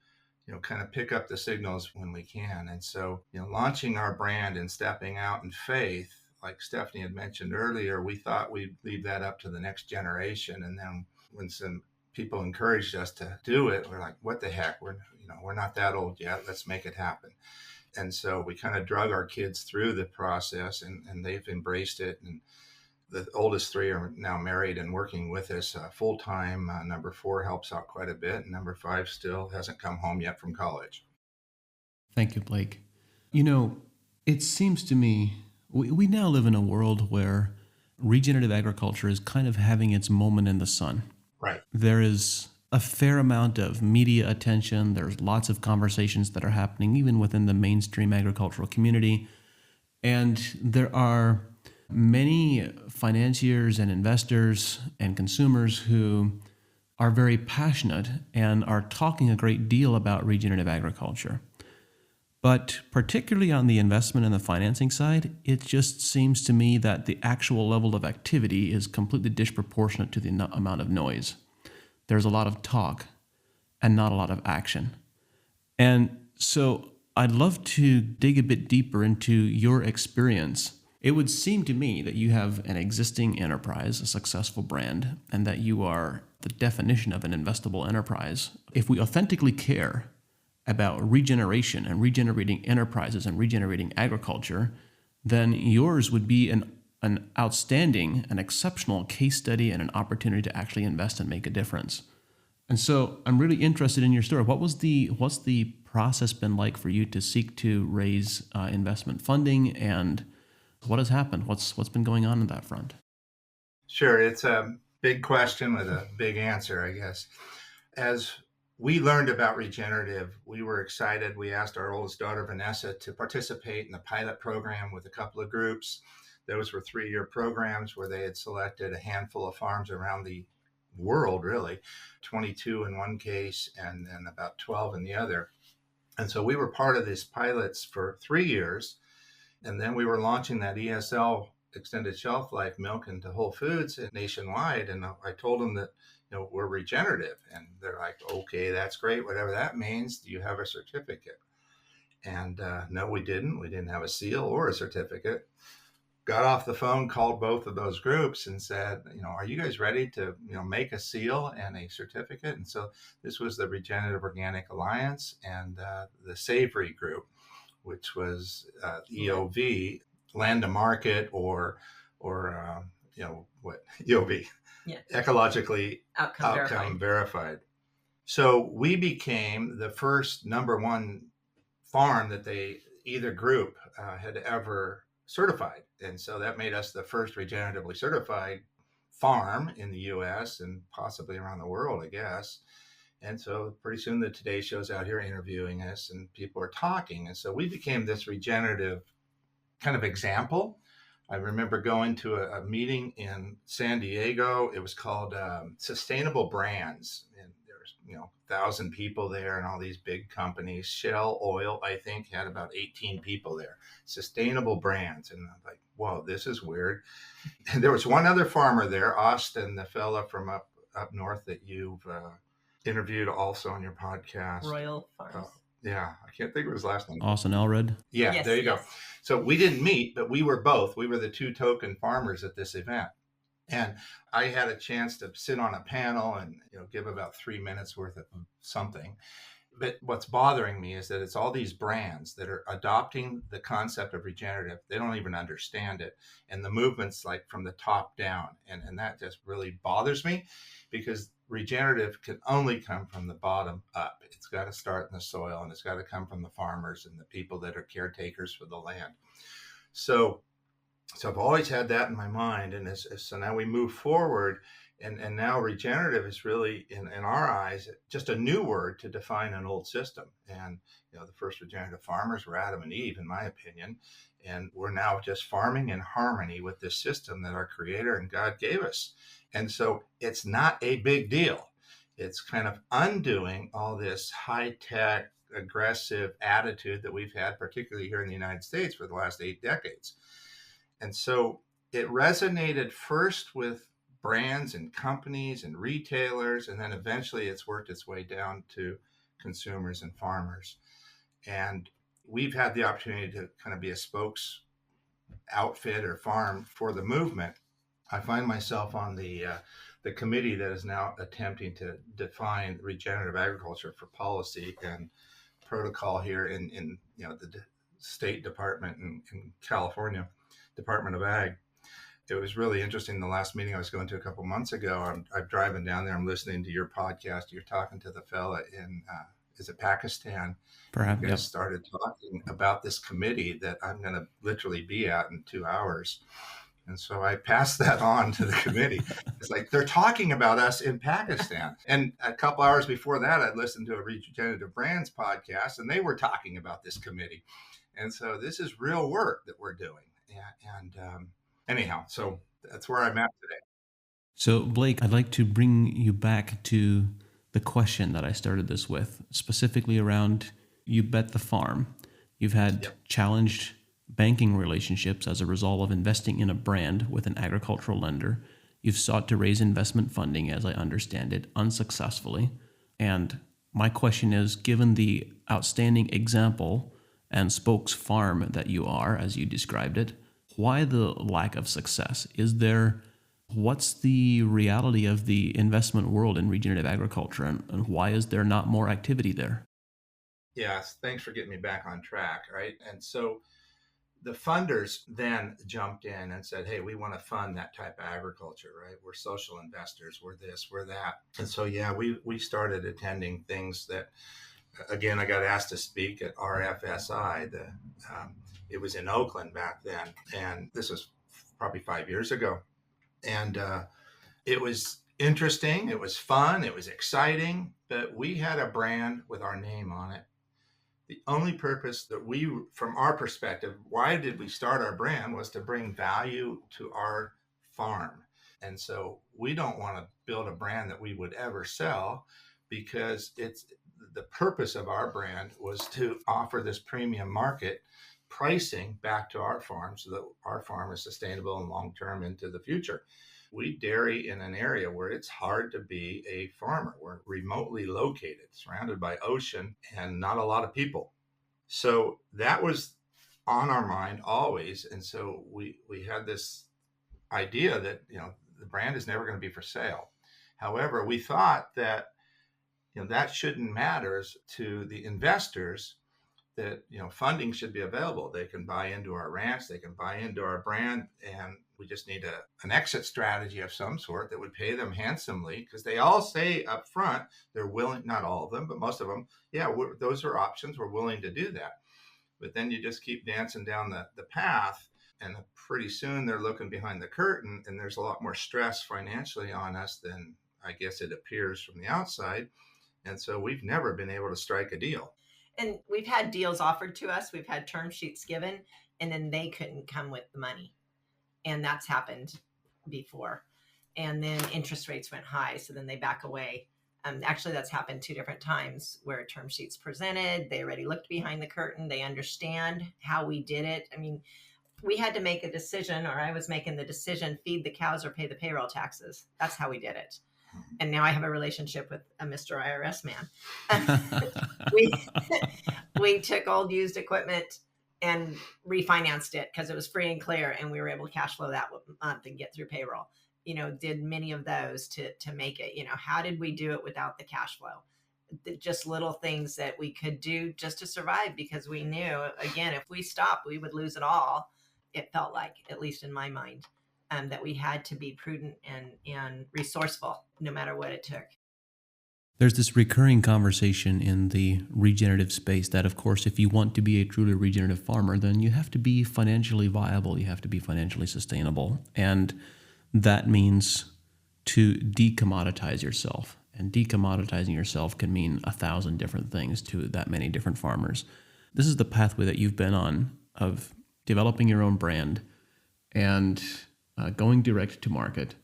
kind of pick up the signals when we can. And so, launching our brand and stepping out in faith, like Stephanie had mentioned earlier, we thought we'd leave that up to the next generation. And then when some people encouraged us to do it, we're like, what the heck? We're not that old yet. Let's make it happen. And so we kind of drug our kids through the process, and they've embraced it. And the oldest 3 are now married and working with us full time. Number 4 helps out quite a bit. And number 5 still hasn't come home yet from college. Thank you, Blake. It seems to me we now live in a world where regenerative agriculture is kind of having its moment in the sun. Right. There is a fair amount of media attention. There's lots of conversations that are happening even within the mainstream agricultural community. And there are many financiers and investors and consumers who are very passionate and are talking a great deal about regenerative agriculture. But particularly on the investment and the financing side, it just seems to me that the actual level of activity is completely disproportionate to the amount of noise. There's a lot of talk and not a lot of action. And so I'd love to dig a bit deeper into your experience. It would seem to me that you have an existing enterprise, a successful brand, and that you are the definition of an investable enterprise. If we authentically care about regeneration and regenerating enterprises and regenerating agriculture, then yours would be an outstanding, an exceptional case study and an opportunity to actually invest and make a difference. And so I'm really interested in your story. What's the process been like for you to seek to raise investment funding, and what has happened? What's been going on that front? Sure. It's a big question with a big answer, I guess. As we learned about regenerative, we were excited. We asked our oldest daughter, Vanessa, to participate in the pilot program with a couple of groups. Those were 3-year programs where they had selected a handful of farms around the world, really, 22 in one case and then about 12 in the other. And so we were part of these pilots for 3 years. And then we were launching that ESL, extended shelf life milk, into Whole Foods nationwide. And I told them that, we're regenerative. And they're like, okay, that's great. Whatever that means. Do you have a certificate? And no, we didn't. We didn't have a seal or a certificate. got off the phone, called both of those groups and said, are you guys ready to, make a seal and a certificate? And so this was the Regenerative Organic Alliance and the Savory Group, which was EOV, land to market, or what EOV, Yeah. ecologically Outcome verified. So we became the first number one farm that either group had ever certified. And so that made us the first regeneratively certified farm in the US and possibly around the world, I guess. And so pretty soon the Today Show's out here interviewing us and people are talking. And so we became this regenerative kind of example. I remember going to a meeting in San Diego. It was called Sustainable Brands. And there's, 1,000 people there and all these big companies. Shell Oil, I think, had about 18 people there. Sustainable Brands. And I'm like, whoa, this is weird. And there was one other farmer there, Austin, the fella from up north that you've interviewed also on your podcast. Royal Farms. Yeah, I can't think of his last name. Austin Elred. Yeah, Yes, there you yes. go. So we didn't meet, but we were the two token farmers at this event. And I had a chance to sit on a panel and give about 3 minutes worth of something. But what's bothering me is that it's all these brands that are adopting the concept of regenerative. They don't even understand it. And the movement's like from the top down. And that just really bothers me because regenerative can only come from the bottom up. It's got to start in the soil and it's got to come from the farmers and the people that are caretakers for the land. So I've always had that in my mind. And so now we move forward and now regenerative is really in our eyes, just a new word to define an old system. And, the first regenerative farmers were Adam and Eve, in my opinion. And we're now just farming in harmony with this system that our Creator and God gave us. And so it's not a big deal. It's kind of undoing all this high-tech, aggressive attitude that we've had, particularly here in the United States for the last 8 decades. And so it resonated first with brands and companies and retailers, and then eventually it's worked its way down to consumers and farmers. And we've had the opportunity to kind of be a spokes outfit or farm for the movement. I find myself on the committee that is now attempting to define regenerative agriculture for policy and protocol here in the State Department in California, Department of Ag. It was really interesting. The last meeting I was going to a couple months ago, I'm driving down there. I'm listening to your podcast. You're talking to the fella in, is it Pakistan? Perhaps. You guys started talking about this committee that I'm going to literally be at in 2 hours. And so I passed that on to the committee. It's like, they're talking about us in Pakistan. And a couple hours before that, I'd listened to a Regenerative Brands podcast, and they were talking about this committee. And so this is real work that we're doing. Anyhow, so that's where I'm at today. So, Blake, I'd like to bring you back to the question that I started this with, specifically around you bet the farm. You've had challenged banking relationships as a result of investing in a brand with an agricultural lender. You've sought to raise investment funding, as I understand it, unsuccessfully. And my question is, given the outstanding example and spokes farm that you are, as you described it, why the lack of success? What's the reality of the investment world in regenerative agriculture, and why is there not more activity there? Yes, thanks for getting me back on track, right? And so the funders then jumped in and said, hey, we want to fund that type of agriculture, right? We're social investors, we're this, we're that. And so, we started attending things that, again, I got asked to speak at RFSI. It was in Oakland back then, and this was probably 5 years ago. And it was interesting, it was fun, it was exciting, but we had a brand with our name on it. The only purpose that from our perspective, why did we start our brand was to bring value to our farm. And so we don't want to build a brand that we would ever sell, because the purpose of our brand was to offer this premium market pricing back to our farm so that our farm is sustainable and long-term into the future. We dairy in an area where it's hard to be a farmer. We're remotely located, surrounded by ocean, and not a lot of people. So that was on our mind always. And so we had this idea that, the brand is never going to be for sale. However, we thought that, that shouldn't matter to the investors, that, funding should be available. They can buy into our ranch, they can buy into our brand, and we just need an exit strategy of some sort that would pay them handsomely, because they all say up front they're willing, not all of them, but most of them, yeah, those are options, we're willing to do that. But then you just keep dancing down the path, and pretty soon they're looking behind the curtain, and there's a lot more stress financially on us than I guess it appears from the outside. And so we've never been able to strike a deal. And we've had deals offered to us. We've had term sheets given, and then they couldn't come with the money. And that's happened before. And then interest rates went high, so then they back away. Actually, that's happened 2 different times where term sheets presented. They already looked behind the curtain. They understand how we did it. I mean, we had to make a decision, or I was making the decision, feed the cows or pay the payroll taxes. That's how we did it. And now I have a relationship with a Mr. IRS man. we took old used equipment and refinanced it because it was free and clear, and we were able to cash flow that month and get through payroll. Did many of those to make it. How did we do it without the cash flow? Just little things that we could do just to survive, because we knew, again, if we stopped, we would lose it all. It felt like, at least in my mind, that we had to be prudent and resourceful no matter what it took. There's this recurring conversation in the regenerative space that, of course, if you want to be a truly regenerative farmer, then you have to be financially viable. You have to be financially sustainable. And that means to decommoditize yourself. And decommoditizing yourself can mean 1,000 different things to that many different farmers. This is the pathway that you've been on of developing your own brand and going direct to market.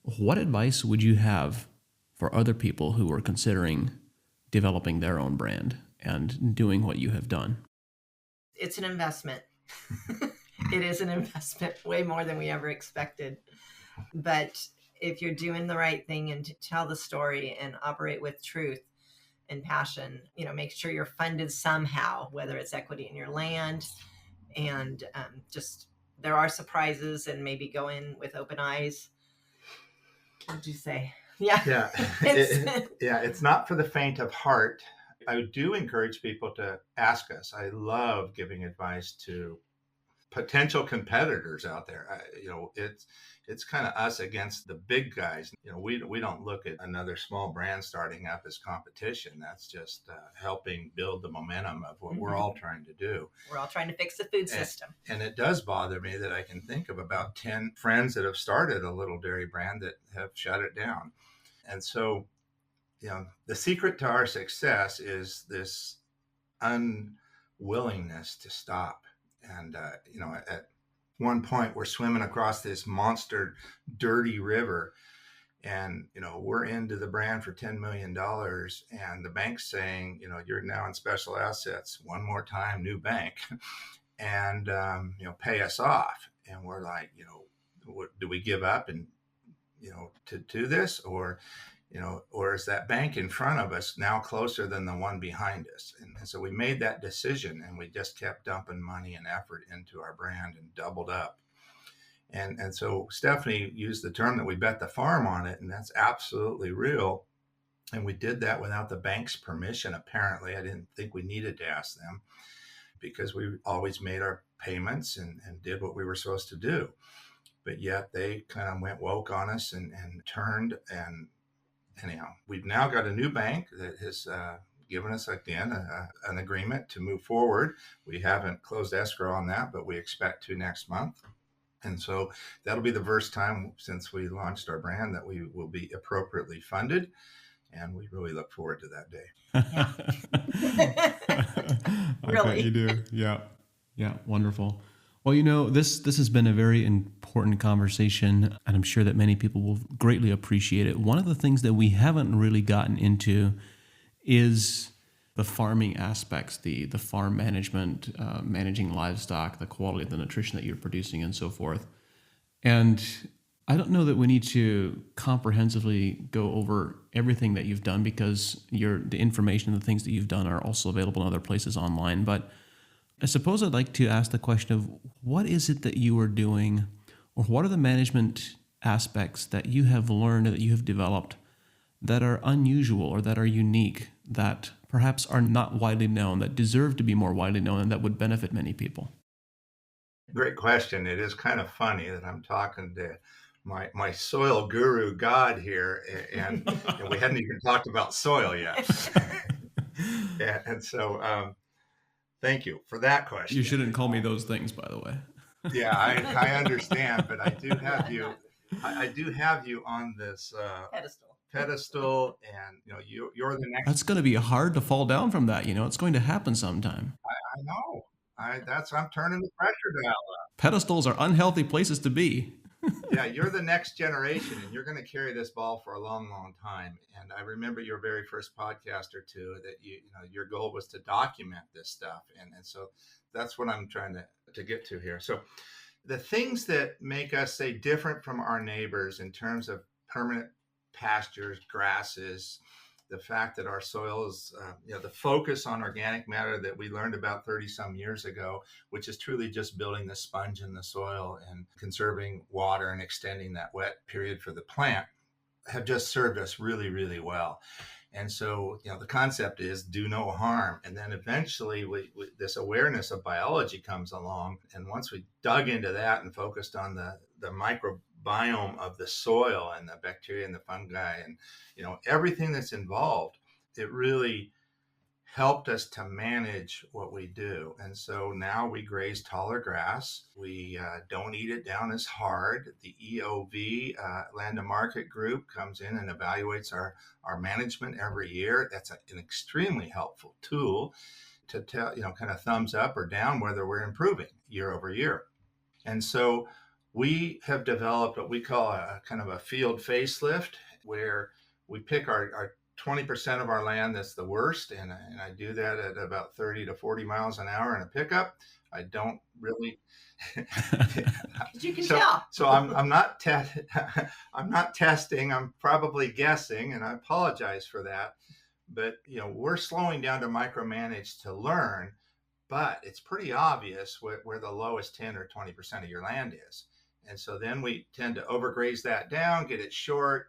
What advice would you have for other people who are considering developing their own brand and doing what you have done? It's an investment. It is an investment, way more than we ever expected. But if you're doing the right thing and to tell the story and operate with truth and passion, make sure you're funded somehow, whether it's equity in your land, and just there are surprises, and maybe go in with open eyes. What did you say? Yeah. It's not for the faint of heart. I do encourage people to ask us. I love giving advice to potential competitors out there. It's kind of us against the big guys. We don't look at another small brand starting up as competition. That's just helping build the momentum of what we're all trying to do. We're all trying to fix the food system. And it does bother me that I can think of about 10 friends that have started a little dairy brand that have shut it down. And so, the secret to our success is this unwillingness to stop. And, at one point we're swimming across this monster, dirty river, and, we're into the brand for $10 million. And the bank's saying, you're now in special assets one more time, new bank, and, pay us off. And we're like, what, do we give up and, to do this, or is that bank in front of us now closer than the one behind us? And so we made that decision, and we just kept dumping money and effort into our brand and doubled up. And so Stephanie used the term that we bet the farm on it, and that's absolutely real. And we did that without the bank's permission, apparently. I didn't think we needed to ask them, because we always made our payments and did what we were supposed to do. But yet they kind of went woke on us and turned. And anyhow, we've now got a new bank that has given us, again, an agreement to move forward. We haven't closed escrow on that, but we expect to next month. And so that'll be the first time since we launched our brand that we will be appropriately funded. And we really look forward to that day. I Really? bet you do. Yeah. Yeah. Wonderful. Well, this has been a very important conversation, and I'm sure that many people will greatly appreciate it. One of the things that we haven't really gotten into is the farming aspects, the farm management, managing livestock, the quality of the nutrition that you're producing, and so forth. And I don't know that we need to comprehensively go over everything that you've done, because the information and the things that you've done are also available in other places online. But I suppose I'd like to ask the question of what is it that you are doing, or what are the management aspects that you have learned, that you have developed, that are unusual or that are unique, that perhaps are not widely known, that deserve to be more widely known, and that would benefit many people? Great question. It is kind of funny that I'm talking to my soil guru God here, and we hadn't even talked about soil yet. And so thank you for that You question. shouldn't call me those things, by the way. Yeah, I understand, but I do have you. I do have you on this pedestal, and you're the next. That's going to be hard to fall down from that. It's going to happen sometime. I know. I'm turning the pressure down. Pedestals are unhealthy places to be. Yeah, you're the next generation, and you're going to carry this ball for a long, long time. And I remember your very first podcast or two that your goal was to document this stuff, and so that's what I'm trying to get to here. So the things that make us, say, different from our neighbors in terms of permanent pastures, grasses, the fact that our soil is, the focus on organic matter that we learned about 30 some years ago, which is truly just building the sponge in the soil and conserving water and extending that wet period for the plant, have just served us really, really well. And so, the concept is do no harm. And then eventually this awareness of biology comes along. And once we dug into that and focused on the microbiome of the soil and the bacteria and the fungi and, everything that's involved, it really helped us to manage what we do. And so now we graze taller grass. We don't eat it down as hard. The EOV, Land to Market group, comes in and evaluates our management every year. That's an extremely helpful tool to tell, kind of thumbs up or down whether we're improving year over year. And so we have developed what we call a kind of a field facelift, where we pick our 20% of our land that's the worst, and I do that at about 30 to 40 miles an hour in a pickup. I don't really. You can tell. So I'm not I'm not testing. I'm probably guessing, and I apologize for that. But we're slowing down to micromanage to learn, but it's pretty obvious where the lowest 10 or 20% of your land is. And so then we tend to overgraze that down, get it short,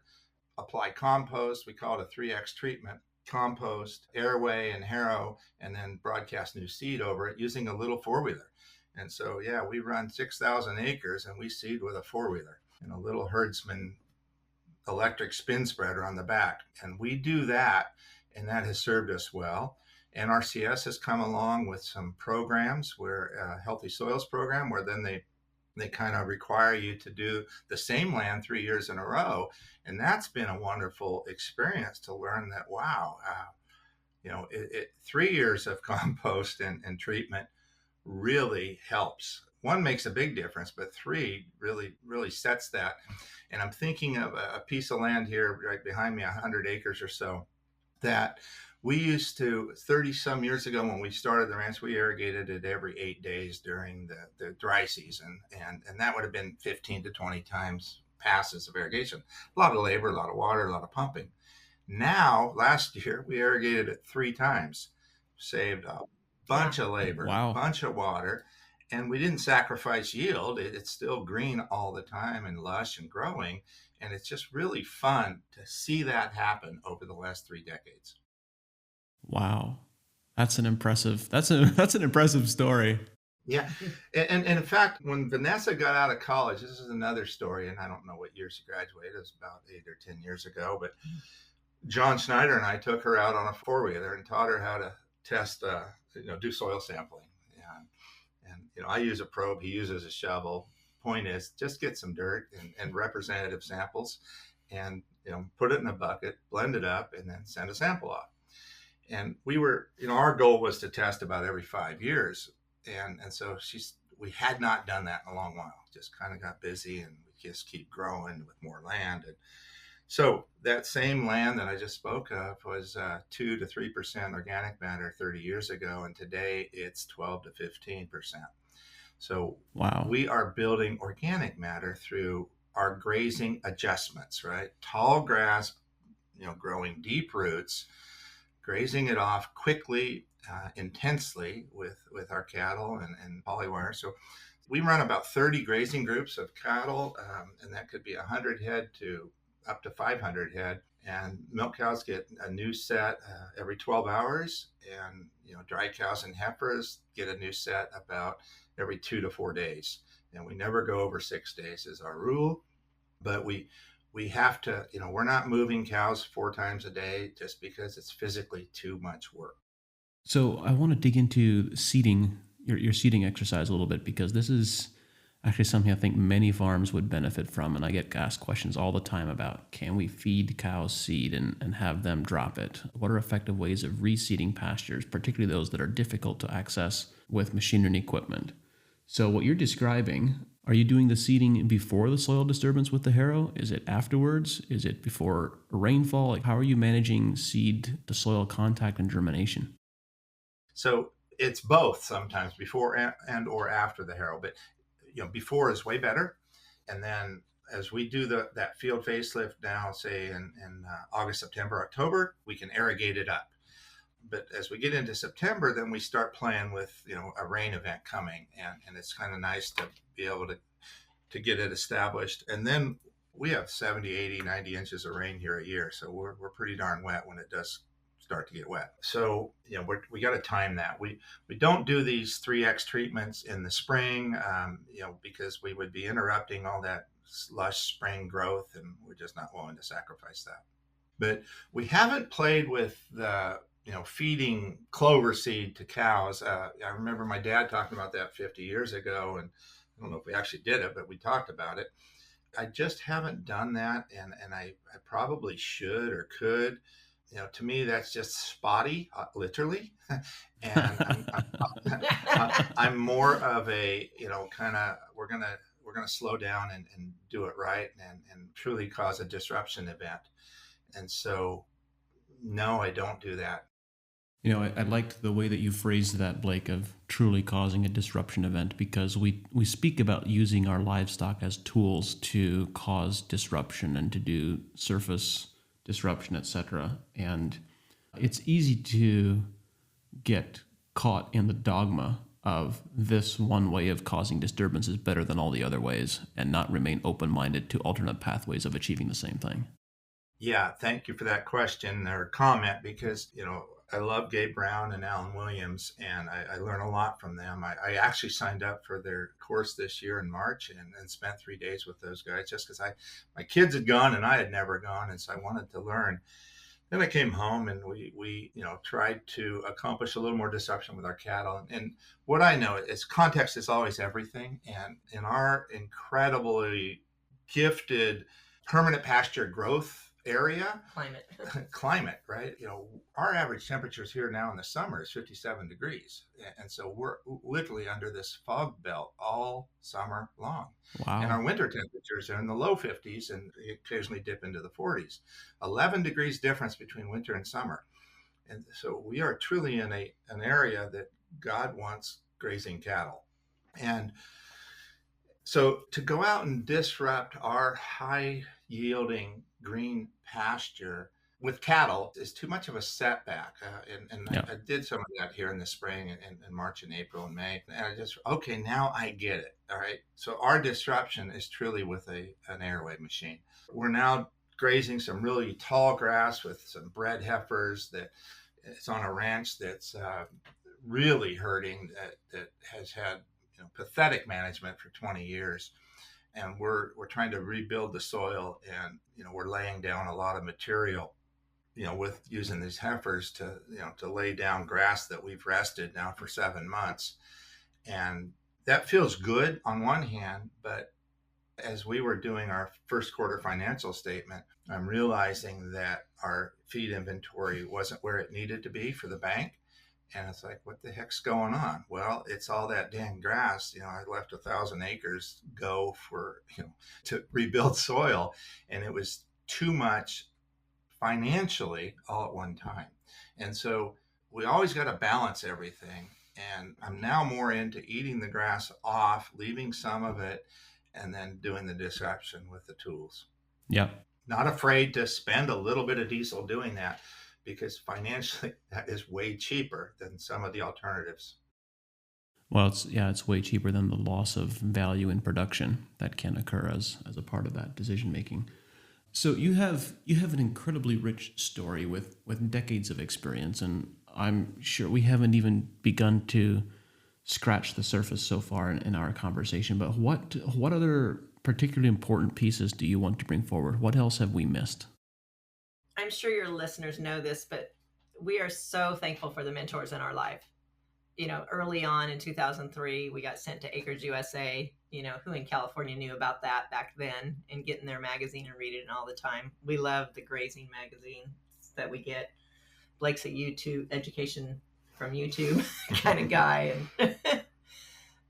apply compost. We call it a 3X treatment: compost, airway, and harrow, and then broadcast new seed over it using a little four-wheeler. And so, yeah, we run 6,000 acres and we seed with a four-wheeler and a little herdsman electric spin spreader on the back. And we do that, and that has served us well. NRCS has come along with some programs, where Healthy Soils program, where then they kind of require you to do the same land 3 years in a row. And that's been a wonderful experience to learn that, wow, 3 years of compost and treatment really helps. One makes a big difference, but three really, really sets that. And I'm thinking of a piece of land here right behind me, 100 acres or so, that we used to, 30 some years ago when we started the ranch, we irrigated it every 8 days during the dry season. And that would have been 15 to 20 times passes of irrigation. A lot of labor, a lot of water, a lot of pumping. Now, last year, we irrigated it 3 times, saved a bunch of labor, Wow. a bunch of water, and we didn't sacrifice yield. It's still green all the time and lush and growing. And it's just really fun to see that happen over the last 3 decades. Wow. That's an impressive story. Yeah. And in fact, when Vanessa got out of college, this is another story, and I don't know what year she graduated. It was about 8 or 10 years ago, but John Schneider and I took her out on a four-wheeler and taught her how to test, do soil sampling. And I use a probe, he uses a shovel. Point is, just get some dirt and representative samples and, put it in a bucket, blend it up, and then send a sample off. And we were, our goal was to test about every 5 years. And so we had not done that in a long while, just kind of got busy, and we just keep growing with more land. And so that same land that I just spoke of was 2 to 3% organic matter 30 years ago. And today it's 12 to 15%. So wow, we are building organic matter through our grazing adjustments, right? Tall grass, growing deep roots, grazing it off quickly, intensely with our cattle and polywire. So we run about 30 grazing groups of cattle, and that could be 100 head to up to 500 head. And milk cows get a new set every 12 hours, and dry cows and heifers get a new set about every 2 to 4 days. And we never go over 6 days is our rule, but we have to, we're not moving cows 4 times a day just because it's physically too much work. So I want to dig into seeding, your seeding exercise a little bit, because this is actually something I think many farms would benefit from. And I get asked questions all the time about, can we feed cows seed and have them drop it? What are effective ways of reseeding pastures, particularly those that are difficult to access with machinery and equipment? So what you're describing, are you doing the seeding before the soil disturbance with the harrow? Is it afterwards? Is it before rainfall? Like, how are you managing seed to soil contact and germination? So it's both, sometimes before and or after the harrow, but before is way better. And then as we do that field facelift now, say in August, September, October, we can irrigate it up. But as we get into September, then we start playing with a rain event coming, and it's kind of nice to be able to get it established. And then we have 70, 80, 90 inches of rain here a year, so we're pretty darn wet when it does start to get wet. So we got to time that. We don't do these 3x treatments in the spring, because we would be interrupting all that lush spring growth, and we're just not willing to sacrifice that. But we haven't played with the feeding clover seed to cows. I remember my dad talking about that 50 years ago, and I don't know if we actually did it, but we talked about it. I just haven't done that, and I probably should or could. To me, that's just spotty, literally. And I'm more of a, kind of, we're gonna slow down and do it right and truly cause a disruption event. And so, no, I don't do that. I liked the way that you phrased that, Blake, of truly causing a disruption event, because we speak about using our livestock as tools to cause disruption and to do surface disruption, etc. And it's easy to get caught in the dogma of this one way of causing disturbance is better than all the other ways, and not remain open-minded to alternate pathways of achieving the same thing. Yeah, thank you for that question or comment, because I love Gabe Brown and Alan Williams, and I learn a lot from them. I actually signed up for their course this year in March and spent 3 days with those guys just because my kids had gone and I had never gone, and so I wanted to learn. Then I came home and we tried to accomplish a little more disruption with our cattle. And what I know is context is always everything. And in our incredibly gifted permanent pasture growth area, climate, right? Our average temperatures here now in the summer is 57 degrees. And so we're literally under this fog belt all summer long. Wow. And our winter temperatures are in the low 50s and occasionally dip into the 40s. 11 degrees difference between winter and summer. And so we are truly in an area that God wants grazing cattle. And so to go out and disrupt our high yielding green pasture with cattle is too much of a setback. I did some of that here in the spring and March and April and May. And I just, okay, now I get it. All right. So our disruption is truly with an airway machine. We're now grazing some really tall grass with some bred heifers that it's on a ranch that's really hurting, that has had pathetic management for 20 years. And we're trying to rebuild the soil, and we're laying down a lot of material with using these heifers to lay down grass that we've rested now for 7 months. And that feels good on one hand, but as we were doing our first quarter financial statement, I'm realizing that our feed inventory wasn't where it needed to be for the bank. And it's like, what the heck's going on? Well, it's all that dang grass. I left 1,000 acres go for, to rebuild soil. And it was too much financially all at one time. And so we always got to balance everything. And I'm now more into eating the grass off, leaving some of it, and then doing the disruption with the tools. Yeah. Not afraid to spend a little bit of diesel doing that, because financially that is way cheaper than some of the alternatives. Well, it's way cheaper than the loss of value in production that can occur as a part of that decision making. So you have an incredibly rich story with decades of experience, and I'm sure we haven't even begun to scratch the surface so far in our conversation. But what other particularly important pieces do you want to bring forward? What else have we missed? I'm sure your listeners know this, but we are so thankful for the mentors in our life. Early on in 2003, we got sent to Acres USA. Who in California knew about that back then, and getting their magazine and reading it all the time. We love the grazing magazine that we get. Blake's a YouTube education from YouTube kind of guy. And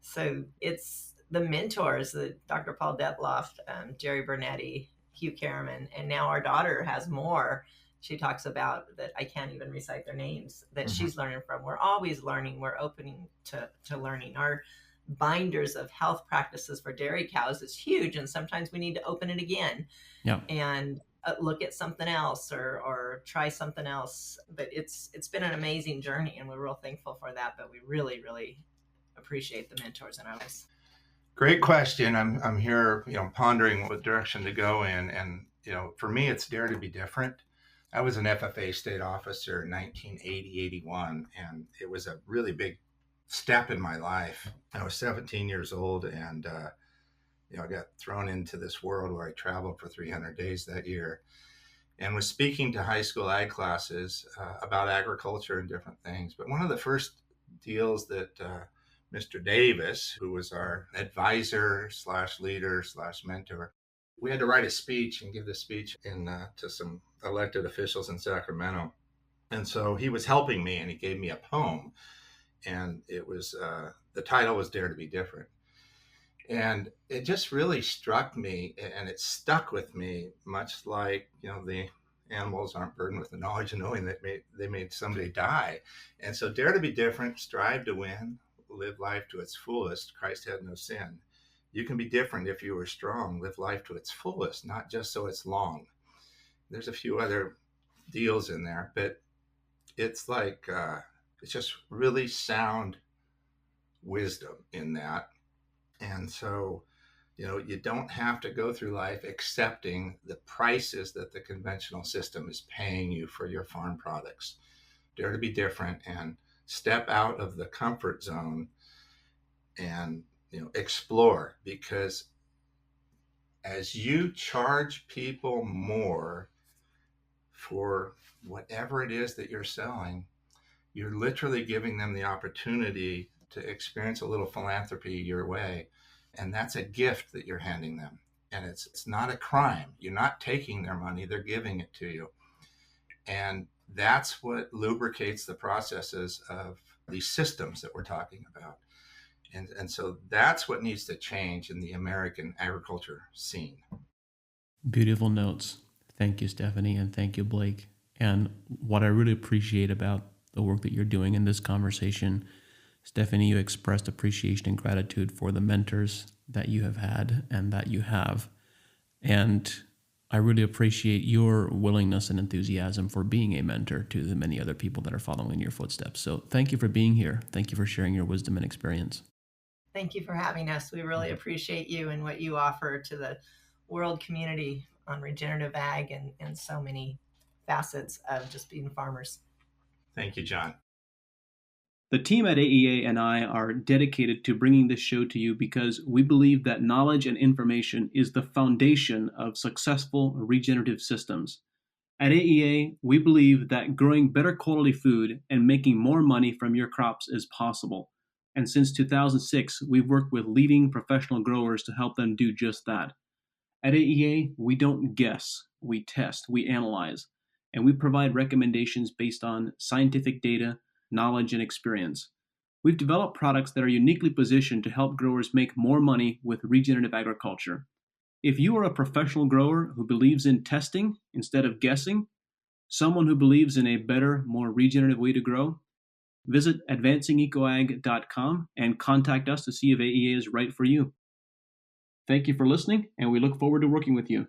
so it's the mentors, the Dr. Paul Detloff, Jerry Bernetti, Hugh Kerriman, and now our daughter has more. She talks about that I can't even recite their names that she's learning from. We're always learning. We're opening to learning. Our binders of health practices for dairy cows is huge, and sometimes we need to open it again and look at something else or try something else. But it's been an amazing journey, and we're real thankful for that. But we really, really appreciate the mentors in our lives. Great question. I'm here, pondering what direction to go in, and for me, it's Dare to Be Different. I was an FFA state officer in 1980-81, and it was a really big step in my life. I was 17 years old, and I got thrown into this world where I traveled for 300 days that year, and was speaking to high school ag classes about agriculture and different things. But one of the first deals that Mr. Davis, who was our advisor / leader / mentor, we had to write a speech and give the speech to some elected officials in Sacramento. And so he was helping me, and he gave me a poem, and it was, the title was Dare to Be Different. And it just really struck me, and it stuck with me, much like, the animals aren't burdened with the knowledge of knowing that they made somebody die. And so Dare to Be Different, strive to win, live life to its fullest. Christ had no sin. You can be different if you were strong. Live life to its fullest, not just so it's long. There's a few other deals in there, but it's like, it's just really sound wisdom in that. And so, you don't have to go through life accepting the prices that the conventional system is paying you for your farm products. Dare to be different and step out of the comfort zone and explore, because as you charge people more for whatever it is that you're selling, you're literally giving them the opportunity to experience a little philanthropy your way. And that's a gift that you're handing them. And it's not a crime. You're not taking their money, they're giving it to you. And that's what lubricates the processes of these systems that we're talking about. And so that's what needs to change in the American agriculture scene. Beautiful notes. Thank you, Stephanie, and thank you, Blake. And what I really appreciate about the work that you're doing in this conversation, Stephanie, you expressed appreciation and gratitude for the mentors that you have had and that you have. And I really appreciate your willingness and enthusiasm for being a mentor to the many other people that are following in your footsteps. So thank you for being here. Thank you for sharing your wisdom and experience. Thank you for having us. We really appreciate you and what you offer to the world community on regenerative ag and so many facets of just being farmers. Thank you, John. The team at AEA and I are dedicated to bringing this show to you because we believe that knowledge and information is the foundation of successful regenerative systems. At AEA, we believe that growing better quality food and making more money from your crops is possible. And since 2006, we've worked with leading professional growers to help them do just that. At AEA, we don't guess, we test, we analyze, and we provide recommendations based on scientific data, knowledge, and experience. We've developed products that are uniquely positioned to help growers make more money with regenerative agriculture. If you are a professional grower who believes in testing instead of guessing, someone who believes in a better, more regenerative way to grow, visit advancingecoag.com and contact us to see if AEA is right for you. Thank you for listening, and we look forward to working with you.